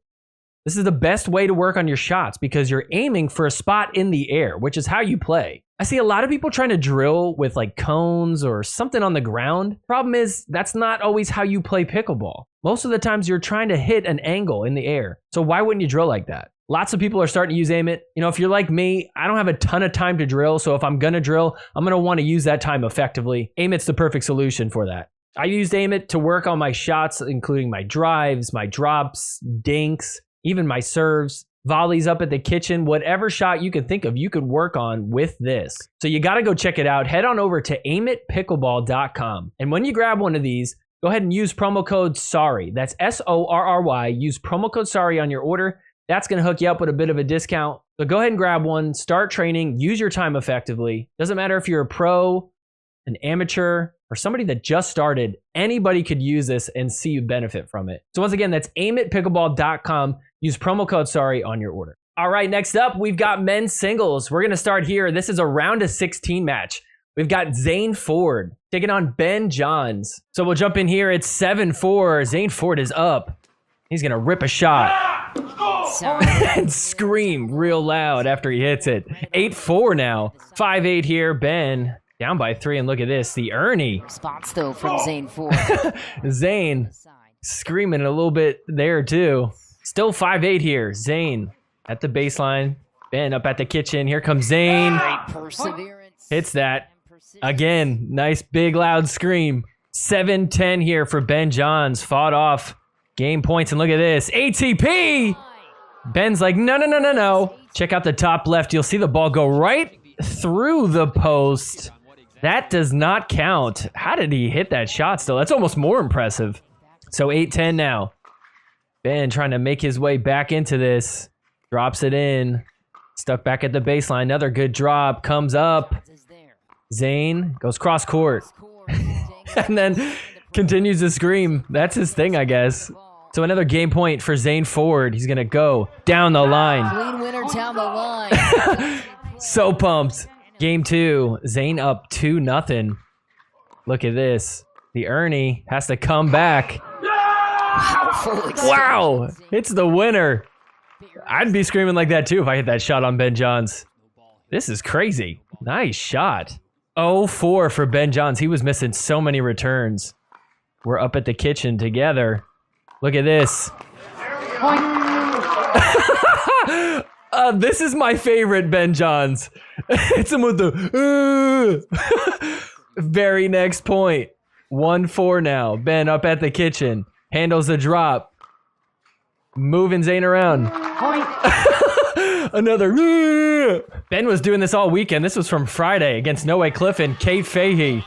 This is the best way to work on your shots because you're aiming for a spot in the air, which is how you play. I see a lot of people trying to drill with like cones or something on the ground. Problem is, that's not always how you play pickleball. Most of the times you're trying to hit an angle in the air. So why wouldn't you drill like that? Lots of people are starting to use Aim It. You know, if you're like me, I don't have a ton of time to drill. So if I'm going to drill, I'm going to want to use that time effectively. Aim It's the perfect solution for that. I used Aim It to work on my shots, including my drives, my drops, dinks, even my serves, volleys up at the kitchen, whatever shot you can think of, you could work on with this. So you got to go check it out. Head on over to aimitpickleball.com. And when you grab one of these, go ahead and use promo code SORRY. That's SORRY. Use promo code SORRY on your order. That's going to hook you up with a bit of a discount. So go ahead and grab one, start training, use your time effectively. Doesn't matter if you're a pro, an amateur, or somebody that just started. Anybody could use this and see you benefit from it. So once again, that's aimitpickleball.com. Use promo code SORRY on your order. All right, next up, we've got men's singles. We're going to start here. This is a round of 16 match. We've got Zane Ford taking on Ben Johns. So we'll jump in here. It's 7-4. Zane Ford is up. He's going to rip a shot and scream real loud after he hits it. 8-4 now. 5-8 here. Ben down by 3, and look at this. The Ernie. Response, though, from Zane Ford. Zane screaming a little bit there, too. Still 5-8 here. Zane at the baseline. Ben up at the kitchen. Here comes Zane. Great perseverance. Hits that. Again, nice big loud scream. 7-10 here for Ben Johns. Fought off. Game points, and look at this. ATP! Ben's like, no. Check out the top left. You'll see the ball go right through the post. That does not count. How did he hit that shot still? That's almost more impressive. So 8-10 now. Ben trying to make his way back into this. Drops it in. Stuck back at the baseline. Another good drop. Comes up. Zane goes cross court. And then continues to scream. That's his thing, I guess. So another game point for Zane Ford. He's going to go down the line. Clean winner down the line. So pumped. Game 2. Zane up 2-0. Look at this. The Ernie has to come back. Wow. It's the winner. I'd be screaming like that too if I hit that shot on Ben Johns. This is crazy. Nice shot. 0-4 for Ben Johns. He was missing so many returns. We're up at the kitchen together. Look at this. This is my favorite Ben Johns. It's him with the very next point. 1-4 now. Ben up at the kitchen. Handles the drop. Moving Zane around. Another. Ben was doing this all weekend. This was from Friday against No Way Cliff and Kate Fahey.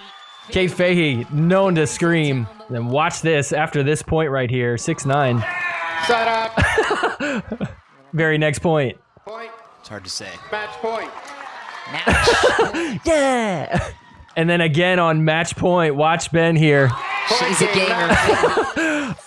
Kate Fahey, known to scream. Then watch this after this point right here. 6-9. Shut up. Very next point. Point. It's hard to say. Match point. Yeah. And then again on match point. Watch Ben here. She's a gamer.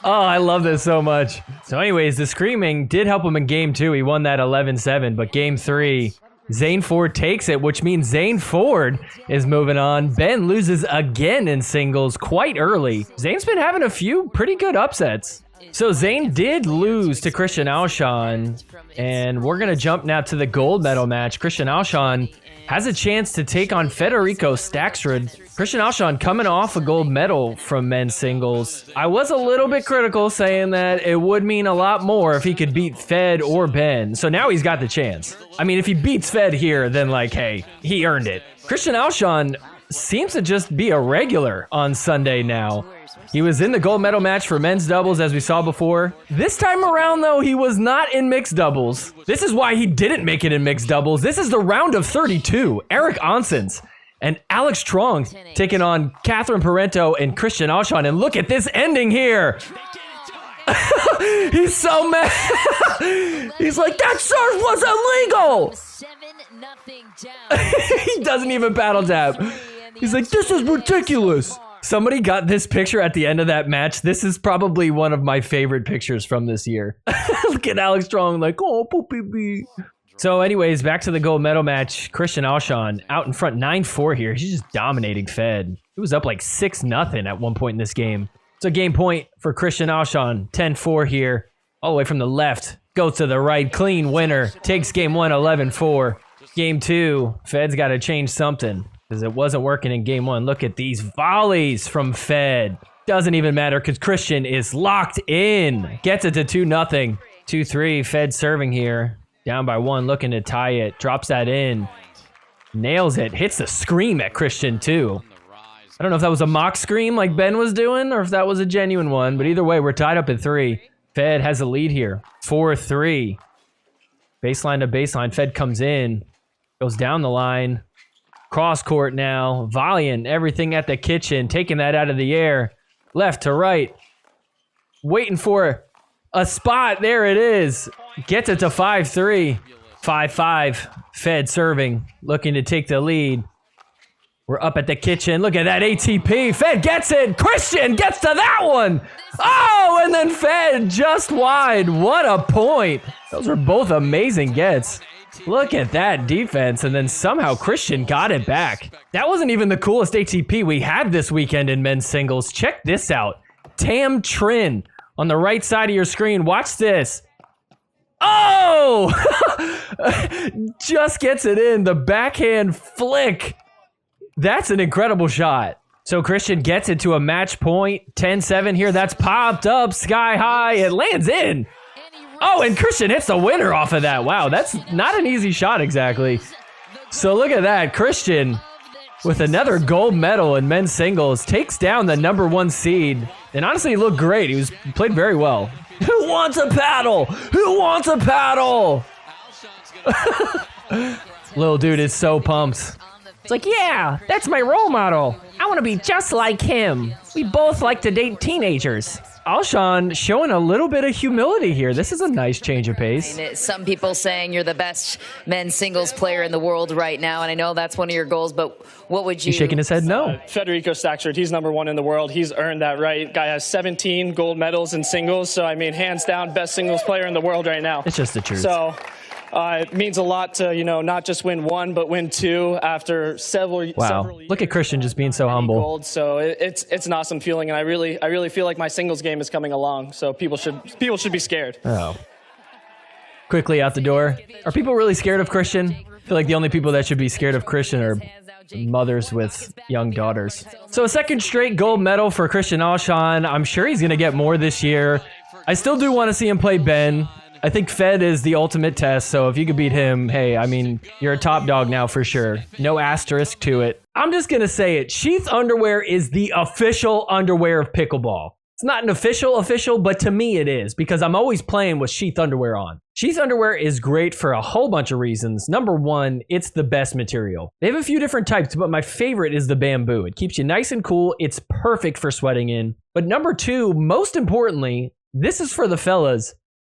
Oh, I love this so much. So anyways, the screaming did help him in game 2. He won that 11-7, but game 3, Zane Ford takes it, which means Zane Ford is moving on. Ben loses again in singles quite early. Zane's been having a few pretty good upsets. So Zane did lose to Christian Alshon, and we're going to jump now to the gold medal match. Christian Alshon has a chance to take on Federico Staksrud. Christian Alshon coming off a gold medal from men's singles. I was a little bit critical saying that it would mean a lot more if he could beat Fed or Ben. So now he's got the chance. I mean, if he beats Fed here, then like, hey, he earned it. Christian Alshon seems to just be a regular on Sunday now. He was in the gold medal match for men's doubles, as we saw before. This time around, though, he was not in mixed doubles. This is why he didn't make it in mixed doubles. This is the round of 32, Eric Onsens. and Alex Strong taking on Catherine Parento and Christian Auchan. And look at this ending here. He's so mad. He's like, that serve was illegal. 7-0 down. He doesn't even paddle tap. He's like, this is ridiculous. Somebody got this picture at the end of that match. This is probably one of my favorite pictures from this year. Look at Alex Strong like, oh, poopy bee. So anyways, back to the gold medal match. Christian Auchan out in front 9-4 here. He's just dominating Fed. He was up like 6-0 at one point in this game. So game point for Christian Auchan. 10-4 here. All the way from the left. Go to the right. Clean winner. Takes game 1 11-4. Game 2. Fed's got to change something because it wasn't working in game 1. Look at these volleys from Fed. Doesn't even matter because Christian is locked in. Gets it to 2-0. 2-3. Fed serving here. Down by 1, looking to tie it. Drops that in. Nails it. Hits the scream at Christian, too. I don't know if that was a mock scream like Ben was doing or if that was a genuine one, but either way, we're tied up at 3. Fed has a lead here. 4-3. Baseline to baseline. Fed comes in. Goes down the line. Cross court now. Volleying everything at the kitchen. Taking that out of the air. Left to right. Waiting for a spot. There it is. Gets it to 5-3. 5-5. Fed serving. Looking to take the lead. We're up at the kitchen. Look at that ATP. Fed gets it. Christian gets to that one. Oh, and then Fed just wide. What a point. Those were both amazing gets. Look at that defense. And then somehow Christian got it back. That wasn't even the coolest ATP we had this weekend in men's singles. Check this out. Tam Trin on the right side of your screen. Watch this. Oh! Just gets it in. The backhand flick. That's an incredible shot. So Christian gets it to a match point. 10-7 here. That's popped up sky high. It lands in. Oh, and Christian hits the winner off of that. Wow, that's not an easy shot exactly. So look at that. Christian with another gold medal in men's singles takes down the #1 seed. And honestly, he looked great. He played very well. Who wants a paddle? Who wants a paddle? Little dude is so pumped. It's like, yeah, that's my role model. I want to be just like him. We both like to date teenagers. Auchan showing a little bit of humility here. This is a nice change of pace. Some people saying you're the best men's singles player in the world right now, and I know that's one of your goals, but what would you... He's shaking his head no. Federico Staxford, he's #1 in the world. He's earned that right. Guy has 17 gold medals in singles, so I mean, hands down, best singles player in the world right now. It's just the truth. So it means a lot to, not just win 1, but win 2 after several years. Look at Christian just being so humble. Gold, so it's an awesome feeling, and I really feel like my singles game is coming along. So people should be scared. Oh. Quickly out the door. Are people really scared of Christian? I feel like the only people that should be scared of Christian are mothers with young daughters. So a second straight gold medal for Christian Auchan. I'm sure he's going to get more this year. I still do want to see him play Ben. I think Fed is the ultimate test, so if you could beat him, hey, I mean, you're a top dog now for sure. No asterisk to it. I'm just going to say it. Sheath underwear is the official underwear of pickleball. It's not an official, but to me it is, because I'm always playing with sheath underwear on. Sheath underwear is great for a whole bunch of reasons. Number 1, it's the best material. They have a few different types, but my favorite is the bamboo. It keeps you nice and cool. It's perfect for sweating in. But number 2, most importantly, this is for the fellas.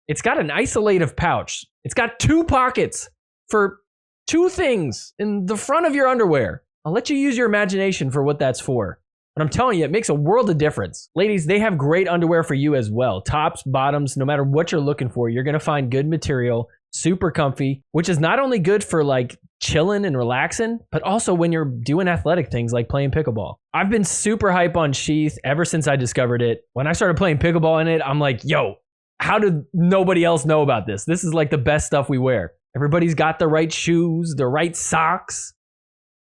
It's got an isolative pouch. It's got 2 pockets for 2 things in the front of your underwear. I'll let you use your imagination for what that's for. But I'm telling you, it makes a world of difference. Ladies, they have great underwear for you as well. Tops, bottoms, no matter what you're looking for, you're going to find good material, super comfy, which is not only good for like chilling and relaxing, but also when you're doing athletic things like playing pickleball. I've been super hype on Sheath ever since I discovered it. When I started playing pickleball in it, I'm like, yo, how did nobody else know about this? This is like the best stuff we wear. Everybody's got the right shoes, the right socks.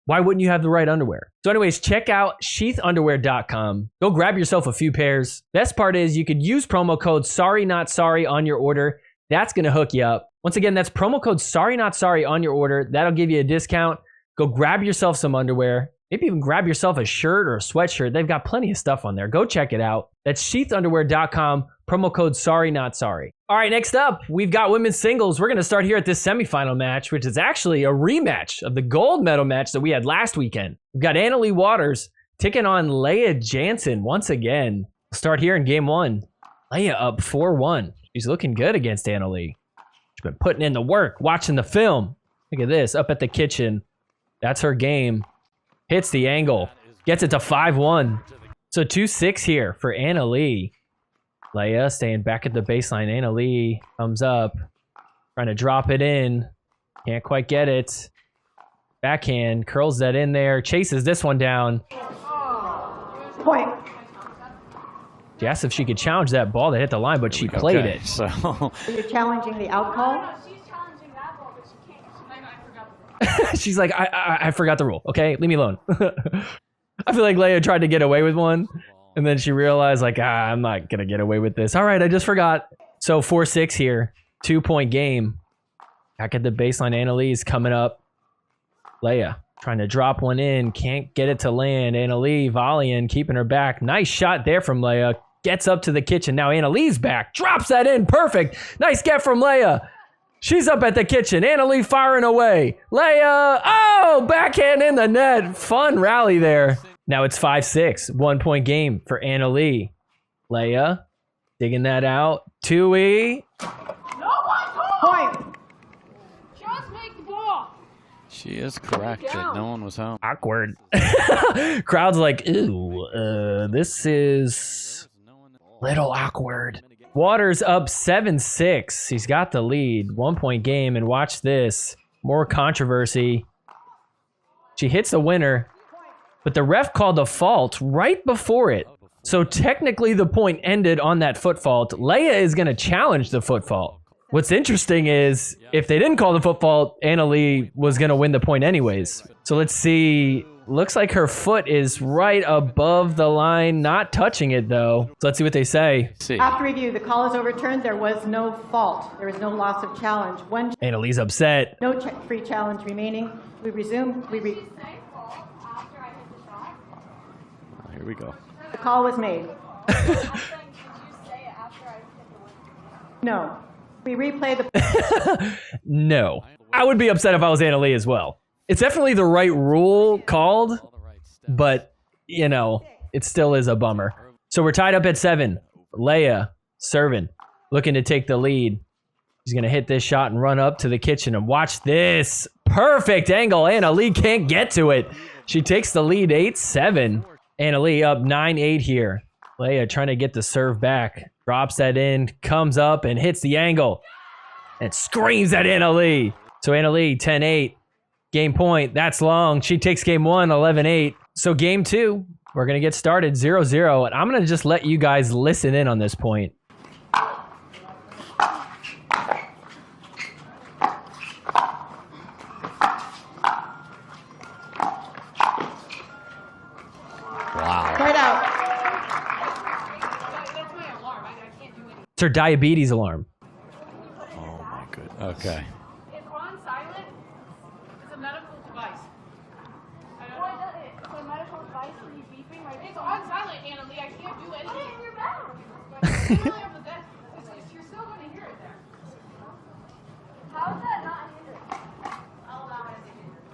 Why wouldn't you have the right underwear? So anyways, check out sheathunderwear.com. Go grab yourself a few pairs. Best part is you could use promo code SORRYNOTSORRY on your order. That's going to hook you up. Once again, that's promo code SORRYNOTSORRY on your order. That'll give you a discount. Go grab yourself some underwear. Maybe even grab yourself a shirt or a sweatshirt. They've got plenty of stuff on there. Go check it out. That's sheathunderwear.com. Promo code sorry not sorry. All right, next up, we've got women's singles. We're going to start here at this semifinal match, which is actually a rematch of the gold medal match that we had last weekend. We've got Annalie Waters taking on Leigh Jansen once again. Start here in game one. Leigh up 4-1. She's looking good against Annalie. She's been putting in the work, watching the film. Look at this, up at the kitchen. That's her game. Hits the angle. Gets it to 5-1. So 2-6 here for Annalie. Leigh staying back at the baseline. Annalie comes up. Trying to drop it in. Can't quite get it. Backhand. Curls that in there. Chases this one down. Point. She asked if she could challenge that ball that hit the line, but she played it. So You're challenging the out call? She's like, I forgot the rule. Okay, leave me alone. I feel like Leigh tried to get away with one, and then she realized, like, I'm not going to get away with this. All right, I just forgot. So 4-6 here. 2-point game. Back at the baseline, Annalie's coming up. Leigh trying to drop one in. Can't get it to land. Annalie volleying, keeping her back. Nice shot there from Leigh. Gets up to the kitchen. Now Annalie's back. Drops that in. Perfect. Nice get from Leigh. She's up at the kitchen. Annalie firing away. Leigh. Oh, backhand in the net. Fun rally there. Now it's 5-6. 1-point game for Annalie. Leigh digging that out. 2E. Point. Just make the ball. she is correct that no one was home. Awkward. Crowd's like, ew, this is little awkward. Waters up 7-6. He's got the lead. 1-point game, and watch this. More controversy. She hits the winner, but the ref called a fault right before it. So technically the point ended on that foot fault. Leigh is going to challenge the foot fault. What's interesting is if they didn't call the foot fault, Annalie was going to win the point anyways. So let's see. Looks like her foot is right above the line, not touching it though. So let's see what they say. After review, the call is overturned. There was no fault. There was no loss of challenge. Annalie's upset. No free challenge remaining. We resume. Here we go. The call was made. No. We replay the... No. I would be upset if I was Annalie as well. It's definitely the right rule called, but, you know, it still is a bummer. So we're tied up at 7. Leigh serving, looking to take the lead. She's going to hit this shot and run up to the kitchen, and watch this. Perfect angle. Annalie can't get to it. She takes the lead 8-7. Annalie up 9-8 here. Leigh trying to get the serve back. Drops that in, comes up and hits the angle. And screams at Annalie. So Annalie 10-8. Game point. That's long. She takes game 1 11-8. So game 2, we're going to get started 0-0. And I'm going to just let you guys listen in on this point. It's her diabetes alarm. Oh my goodness. Okay. It's on silent. It's a medical device. It's a medical device when you beeping. Like, it's on silent, Annalie. I can't do anything. Put it in your bag. You're still going to hear it there. How is that not a hindrance? I'll allow it as a hindrance.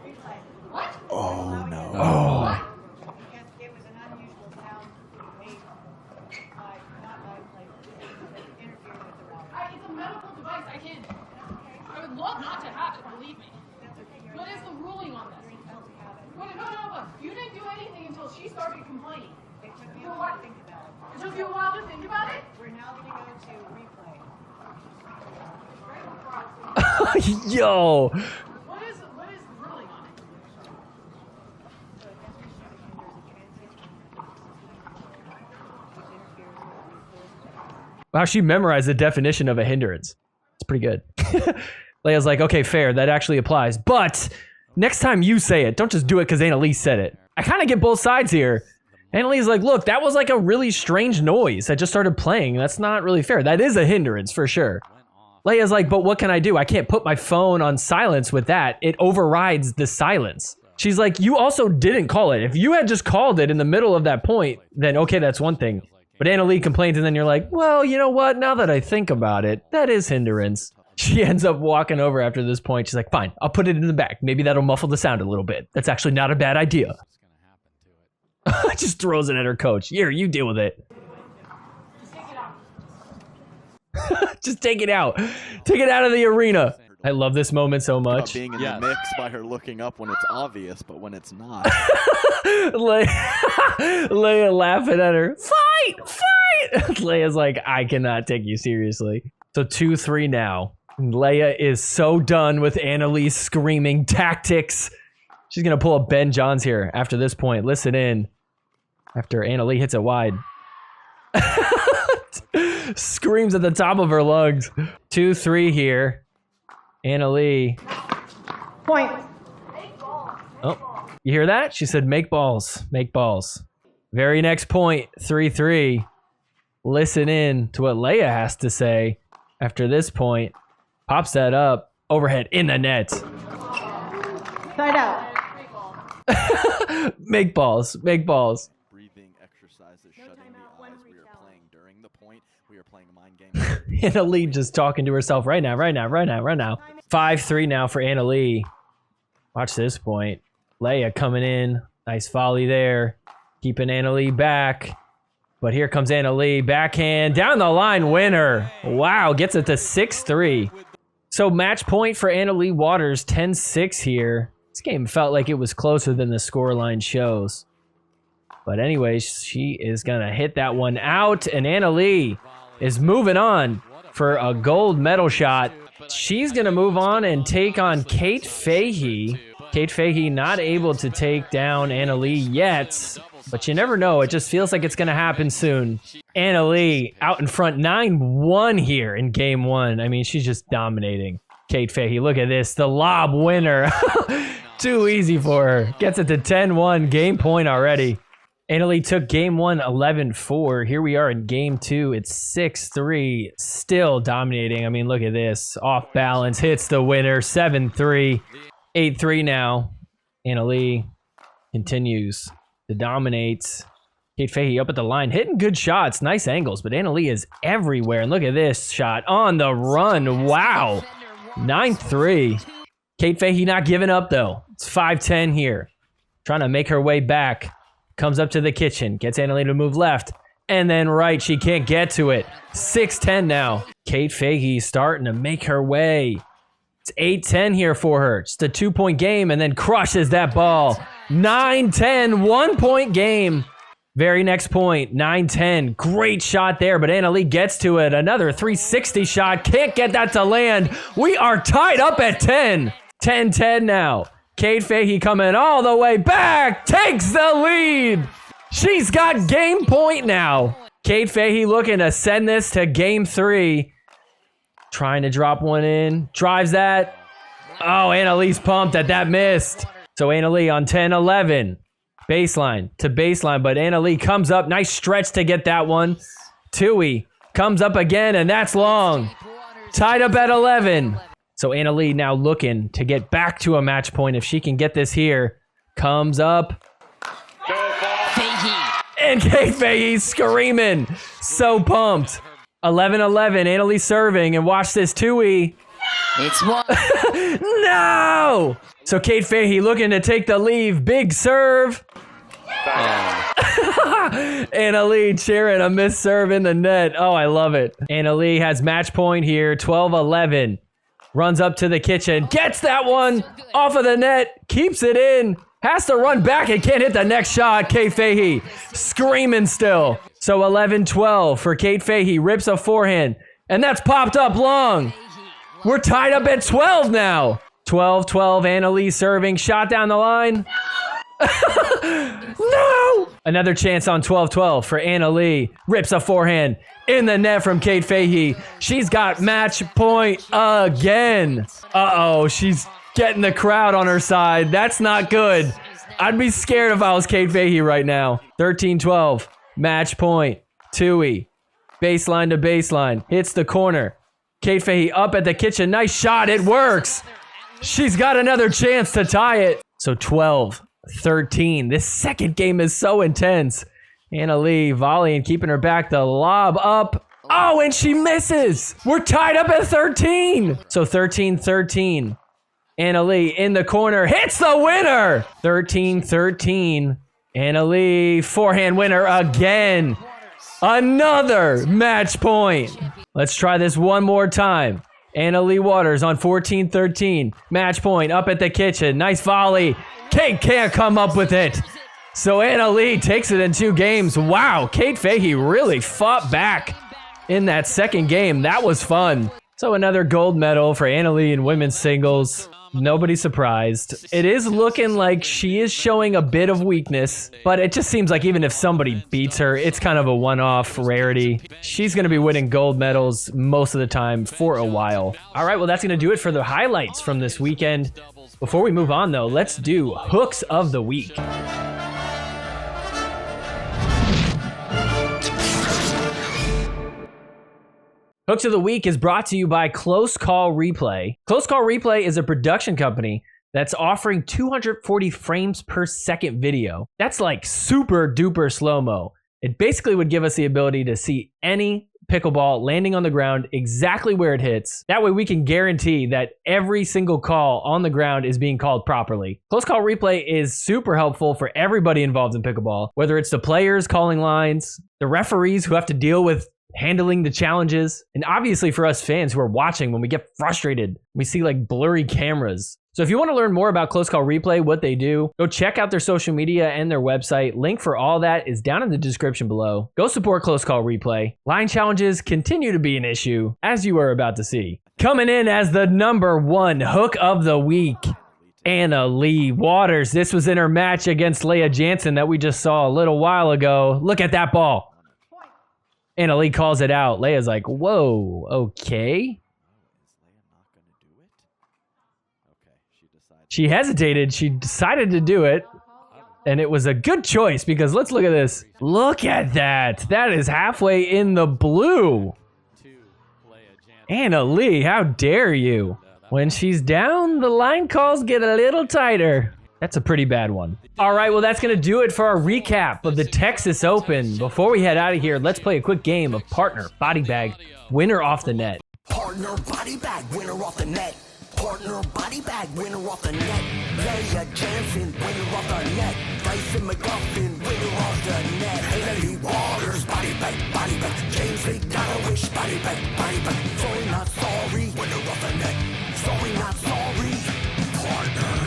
Replay. What? Oh no. Oh. What? It was an unusual sound made by not by interfering with the route. It's a medical device. I would love not to have it, believe me. What is the ruling on this? No. You didn't do anything until she started complaining. It took me a while to think about it. It took you a while to think about it? We're now going to go to replay. Yo. What is the ruling on it? Wow, she memorized the definition of a hindrance. It's pretty good. Leia's like, okay, fair. That actually applies. But next time you say it, don't just do it because Annalie said it. I kind of get both sides here. Annalie's like, look, that was like a really strange noise. I just started playing. That's not really fair. That is a hindrance for sure. Leia's like, but what can I do? I can't put my phone on silence with that. It overrides the silence. She's like, you also didn't call it. If you had just called it in the middle of that point, then okay, that's one thing. But Anna Leigh complains, and then you're like, well, you know what? Now that I think about it, that is hindrance. She ends up walking over after this point. She's like, fine, I'll put it in the back. Maybe that'll muffle the sound a little bit. That's actually not a bad idea. Just throws it at her coach. Here, you deal with it. Just take it out. Take it out of the arena. I love this moment so much. Being in the mix by her looking up when it's obvious, but when it's not. Leia laughing at her. Fight! Leia's like, I cannot take you seriously. So 2-3 now. And Leia is so done with Anna Leigh screaming tactics. She's going to pull a Ben Johns here after this point. Listen in. After Anna Leigh hits it wide. Screams at the top of her lungs. 2-3 here. Anna Leigh. Point. Oh, you hear that? She said, make balls. Make balls. Very next point, 3-3. Listen in to what Leia has to say after this point. Pops that up. Overhead in the net. Side out. Make balls. Make balls. Breathing exercises, shutting the eyes. We are playing during the point. We are playing mind games. Anna Leigh just talking to herself right now. 5-3 now for Anna Leigh. Watch this point. Leia coming in. Nice volley there. Keeping Anna Leigh back. But here comes Anna Leigh. Backhand. Down the line winner. Wow. Gets it to 6-3. So match point for Anna Leigh Waters. 10-6 here. This game felt like it was closer than the scoreline shows. But anyways, she is going to hit that one out. And Anna Leigh is moving on for a gold medal shot. She's going to move on and take on Kate Fahey. Kate Fahey not able to take down Anna Leigh yet, but you never know. It just feels like it's going to happen soon. Anna Leigh out in front 9-1 here in game one. I mean, she's just dominating. Kate Fahey, look at this. The lob winner. Too easy for her. Gets it to 10-1. Game point already. Anna Leigh took game one 11-4. Here we are in game two. It's 6-3. Still dominating. I mean, look at this. Off balance. Hits the winner. 7-3. 8-3 now. Anna Leigh continues to dominate. Kate Fahey up at the line. Hitting good shots. Nice angles. But Anna Leigh is everywhere. And look at this shot. On the run. Wow. 9-3. Kate Fahey not giving up, though. It's 5-10 here. Trying to make her way back. Comes up to the kitchen, gets Anna Leigh to move left, and then right. She can't get to it. 6-10 now. Kate Fahey starting to make her way. It's 8-10 here for her. Just a 2-point game, and then crushes that ball. 9-10, 1-point game. Very next point, 9-10. Great shot there, but Anna Leigh gets to it. Another 360 shot. Can't get that to land. We are tied up at 10. 10-10 now. Kate Fahey coming all the way back, takes the lead. She's got game point now. Kate Fahey looking to send this to game three. Trying to drop one in, drives that. Oh, Anna Leigh's pumped that missed. So Anna Leigh on 10-11. Baseline to baseline, but Anna Leigh comes up. Nice stretch to get that one. Tui comes up again, and that's long. Tied up at 11. So Anna Leigh now looking to get back to a match point. If she can get this here, comes up. Fahey. And Kate Fahey screaming. So pumped. 11-11, Anna Leigh serving. And watch this, Tui. It's one. No! So Kate Fahey looking to take the lead. Big serve. Anna Leigh cheering a missed serve in the net. Oh, I love it. Anna Leigh has match point here, 12-11. Runs up to the kitchen, gets that one off of the net, keeps it in, has to run back and can't hit the next shot. Kate Fahey screaming still. So 11-12 for Kate Fahey, rips a forehand, and that's popped up long. We're tied up at 12 now. 12-12, Anna Leigh serving, shot down the line. No! Another chance on 12-12 for Anna Leigh, rips a forehand. In the net from Kate Fahey. She's got match point again. Uh-oh, she's getting the crowd on her side. That's not good. I'd be scared if I was Kate Fahey right now. 13-12, match point. Tui, baseline to baseline, hits the corner. Kate Fahey up at the kitchen. Nice shot, it works. She's got another chance to tie it. So 12-13. This second game is so intense. Anna Leigh volleying, keeping her back. The lob up. Oh, and she misses. We're tied up at 13. So 13-13. Anna Leigh in the corner hits the winner. 13-13. Anna Leigh forehand winner again. Another match point. Let's try this one more time. Anna Leigh Waters on 14-13. Match point up at the kitchen. Nice volley. Kate can't come up with it. So Anna Leigh takes it in 2 games. Wow, Kate Fahey really fought back in that second game. That was fun. So another gold medal for Anna Leigh in women's singles. Nobody surprised. It is looking like she is showing a bit of weakness, but it just seems like even if somebody beats her, it's kind of a one-off rarity. She's going to be winning gold medals most of the time for a while. All right, well, that's going to do it for the highlights from this weekend. Before we move on, though, let's do Hooks of the Week. Hooks of the Week is brought to you by Close Call Replay. Close Call Replay is a production company that's offering 240 frames per second video. That's like super duper slow-mo. It basically would give us the ability to see any pickleball landing on the ground exactly where it hits. That way we can guarantee that every single call on the ground is being called properly. Close Call Replay is super helpful for everybody involved in pickleball, whether it's the players calling lines, the referees who have to deal with handling the challenges, and obviously for us fans who are watching when we get frustrated, we see like blurry cameras. So if you want to learn more about Close Call Replay, what they do, go check out their social media and their website. Link for all that is down in the description below. Go support Close Call Replay. Line challenges continue to be an issue, as you are about to see. Coming in as the #1 hook of the week, Anna Leigh Waters. This was in her match against Leigh Jansen that we just saw a little while ago. Look at that ball. Anna Leigh calls it out. Leia's like, whoa, okay. She hesitated. She decided to do it. And it was a good choice because let's look at this. Look at that. That is halfway in the blue. Anna Leigh, how dare you? When she's down, the line calls get a little tighter. That's a pretty bad one. All right, well, that's going to do it for our recap of the Texas Open. Before we head out of here, let's play a quick game of Partner Body Bag Winner Off the Net. Partner Body Bag Winner Off the Net. Partner Body Bag Winner Off the Net. Leigh Jansen Winner Off the Net. Dyson McGuffin Winner Off the Net. Anna Leigh Waters Body Bag. James McDonald Body Bag. Sorry Not Sorry Winner Off the Net. Sorry Not Sorry. Partner.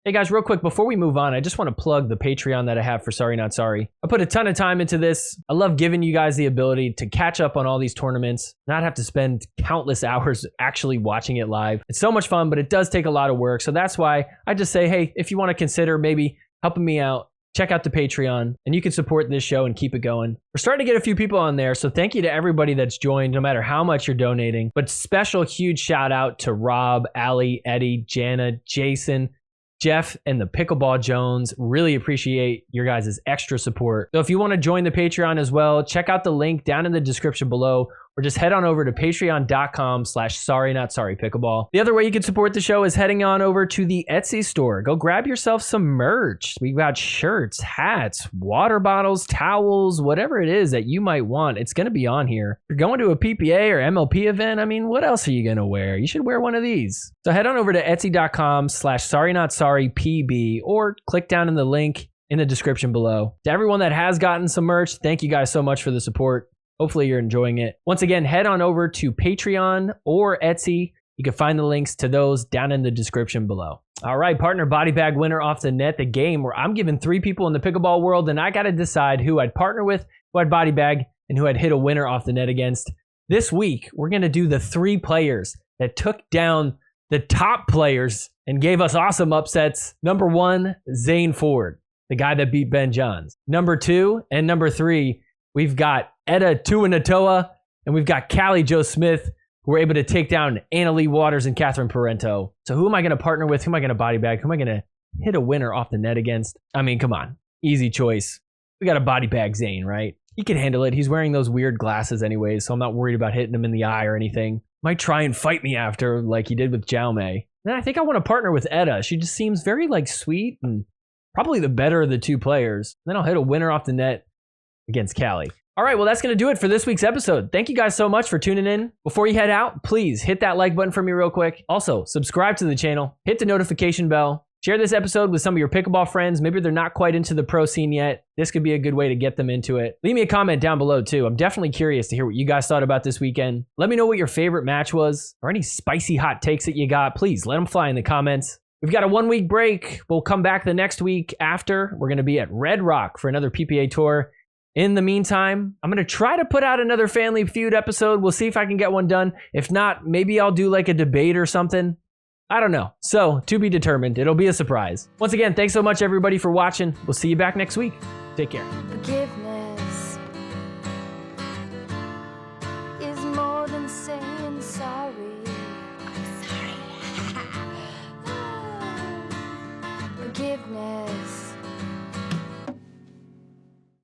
Hey guys, real quick, before we move on, I just want to plug the Patreon that I have for Sorry Not Sorry. I put a ton of time into this. I love giving you guys the ability to catch up on all these tournaments, not have to spend countless hours actually watching it live. It's so much fun, but it does take a lot of work. So that's why I just say, hey, if you want to consider maybe helping me out, check out the Patreon and you can support this show and keep it going. We're starting to get a few people on there, so thank you to everybody that's joined, no matter how much you're donating. But special huge shout out to Rob, Ali, Eddie, Jana, Jason, Jeff, and the Pickleball Jones. Really appreciate your guys' extra support. So if you want to join the Patreon as well, check out the link down in the description below, or just head on over to patreon.com/sorrynotsorrypickleball. The other way you can support the show is heading on over to the Etsy store. Go grab yourself some merch. We've got shirts, hats, water bottles, towels, whatever it is that you might want. It's going to be on here. If you're going to a PPA or MLP event, I mean, what else are you going to wear? You should wear one of these. So head on over to etsy.com/sorrynotsorrypb or click down in the link in the description below. To everyone that has gotten some merch, thank you guys so much for the support. Hopefully you're enjoying it. Once again, head on over to Patreon or Etsy. You can find the links to those down in the description below. All right, Partner Body Bag Winner Off the Net, the game where I'm giving 3 people in the pickleball world and I got to decide who I'd partner with, who I'd body bag, and who I'd hit a winner off the net against. This week, we're going to do the 3 players that took down the top players and gave us awesome upsets. Number 1, Zane Ford, the guy that beat Ben Johns. Number 2 and number 3, we've got Etta Tuanatoa, and we've got Callie Jo Smith, who were able to take down Anna Leigh Waters and Catherine Parento. So who am I going to partner with? Who am I going to body bag? Who am I going to hit a winner off the net against? I mean, come on. Easy choice. We got to body bag Zane, right? He can handle it. He's wearing those weird glasses anyways, so I'm not worried about hitting him in the eye or anything. Might try and fight me after, like he did with Jaume. Then I think I want to partner with Etta. She just seems very like sweet and probably the better of the 2 players. Then I'll hit a winner off the net against Cali. All right, well, that's going to do it for this week's episode. Thank you guys so much for tuning in. Before you head out, please hit that like button for me real quick. Also, subscribe to the channel, hit the notification bell, share this episode with some of your pickleball friends. Maybe they're not quite into the pro scene yet. This could be a good way to get them into it. Leave me a comment down below too. I'm definitely curious to hear what you guys thought about this weekend. Let me know what your favorite match was or any spicy hot takes that you got. Please let them fly in the comments. We've got a 1 week break. We'll come back the next week after. We're going to be at Red Rock for another PPA tour. In the meantime, I'm going to try to put out another Family Feud episode. We'll see if I can get one done. If not, maybe I'll do like a debate or something. I don't know. So, to be determined. It'll be a surprise. Once again, thanks so much everybody for watching. We'll see you back next week. Take care. Forgiveness is more than saying sorry. I'm sorry. Forgiveness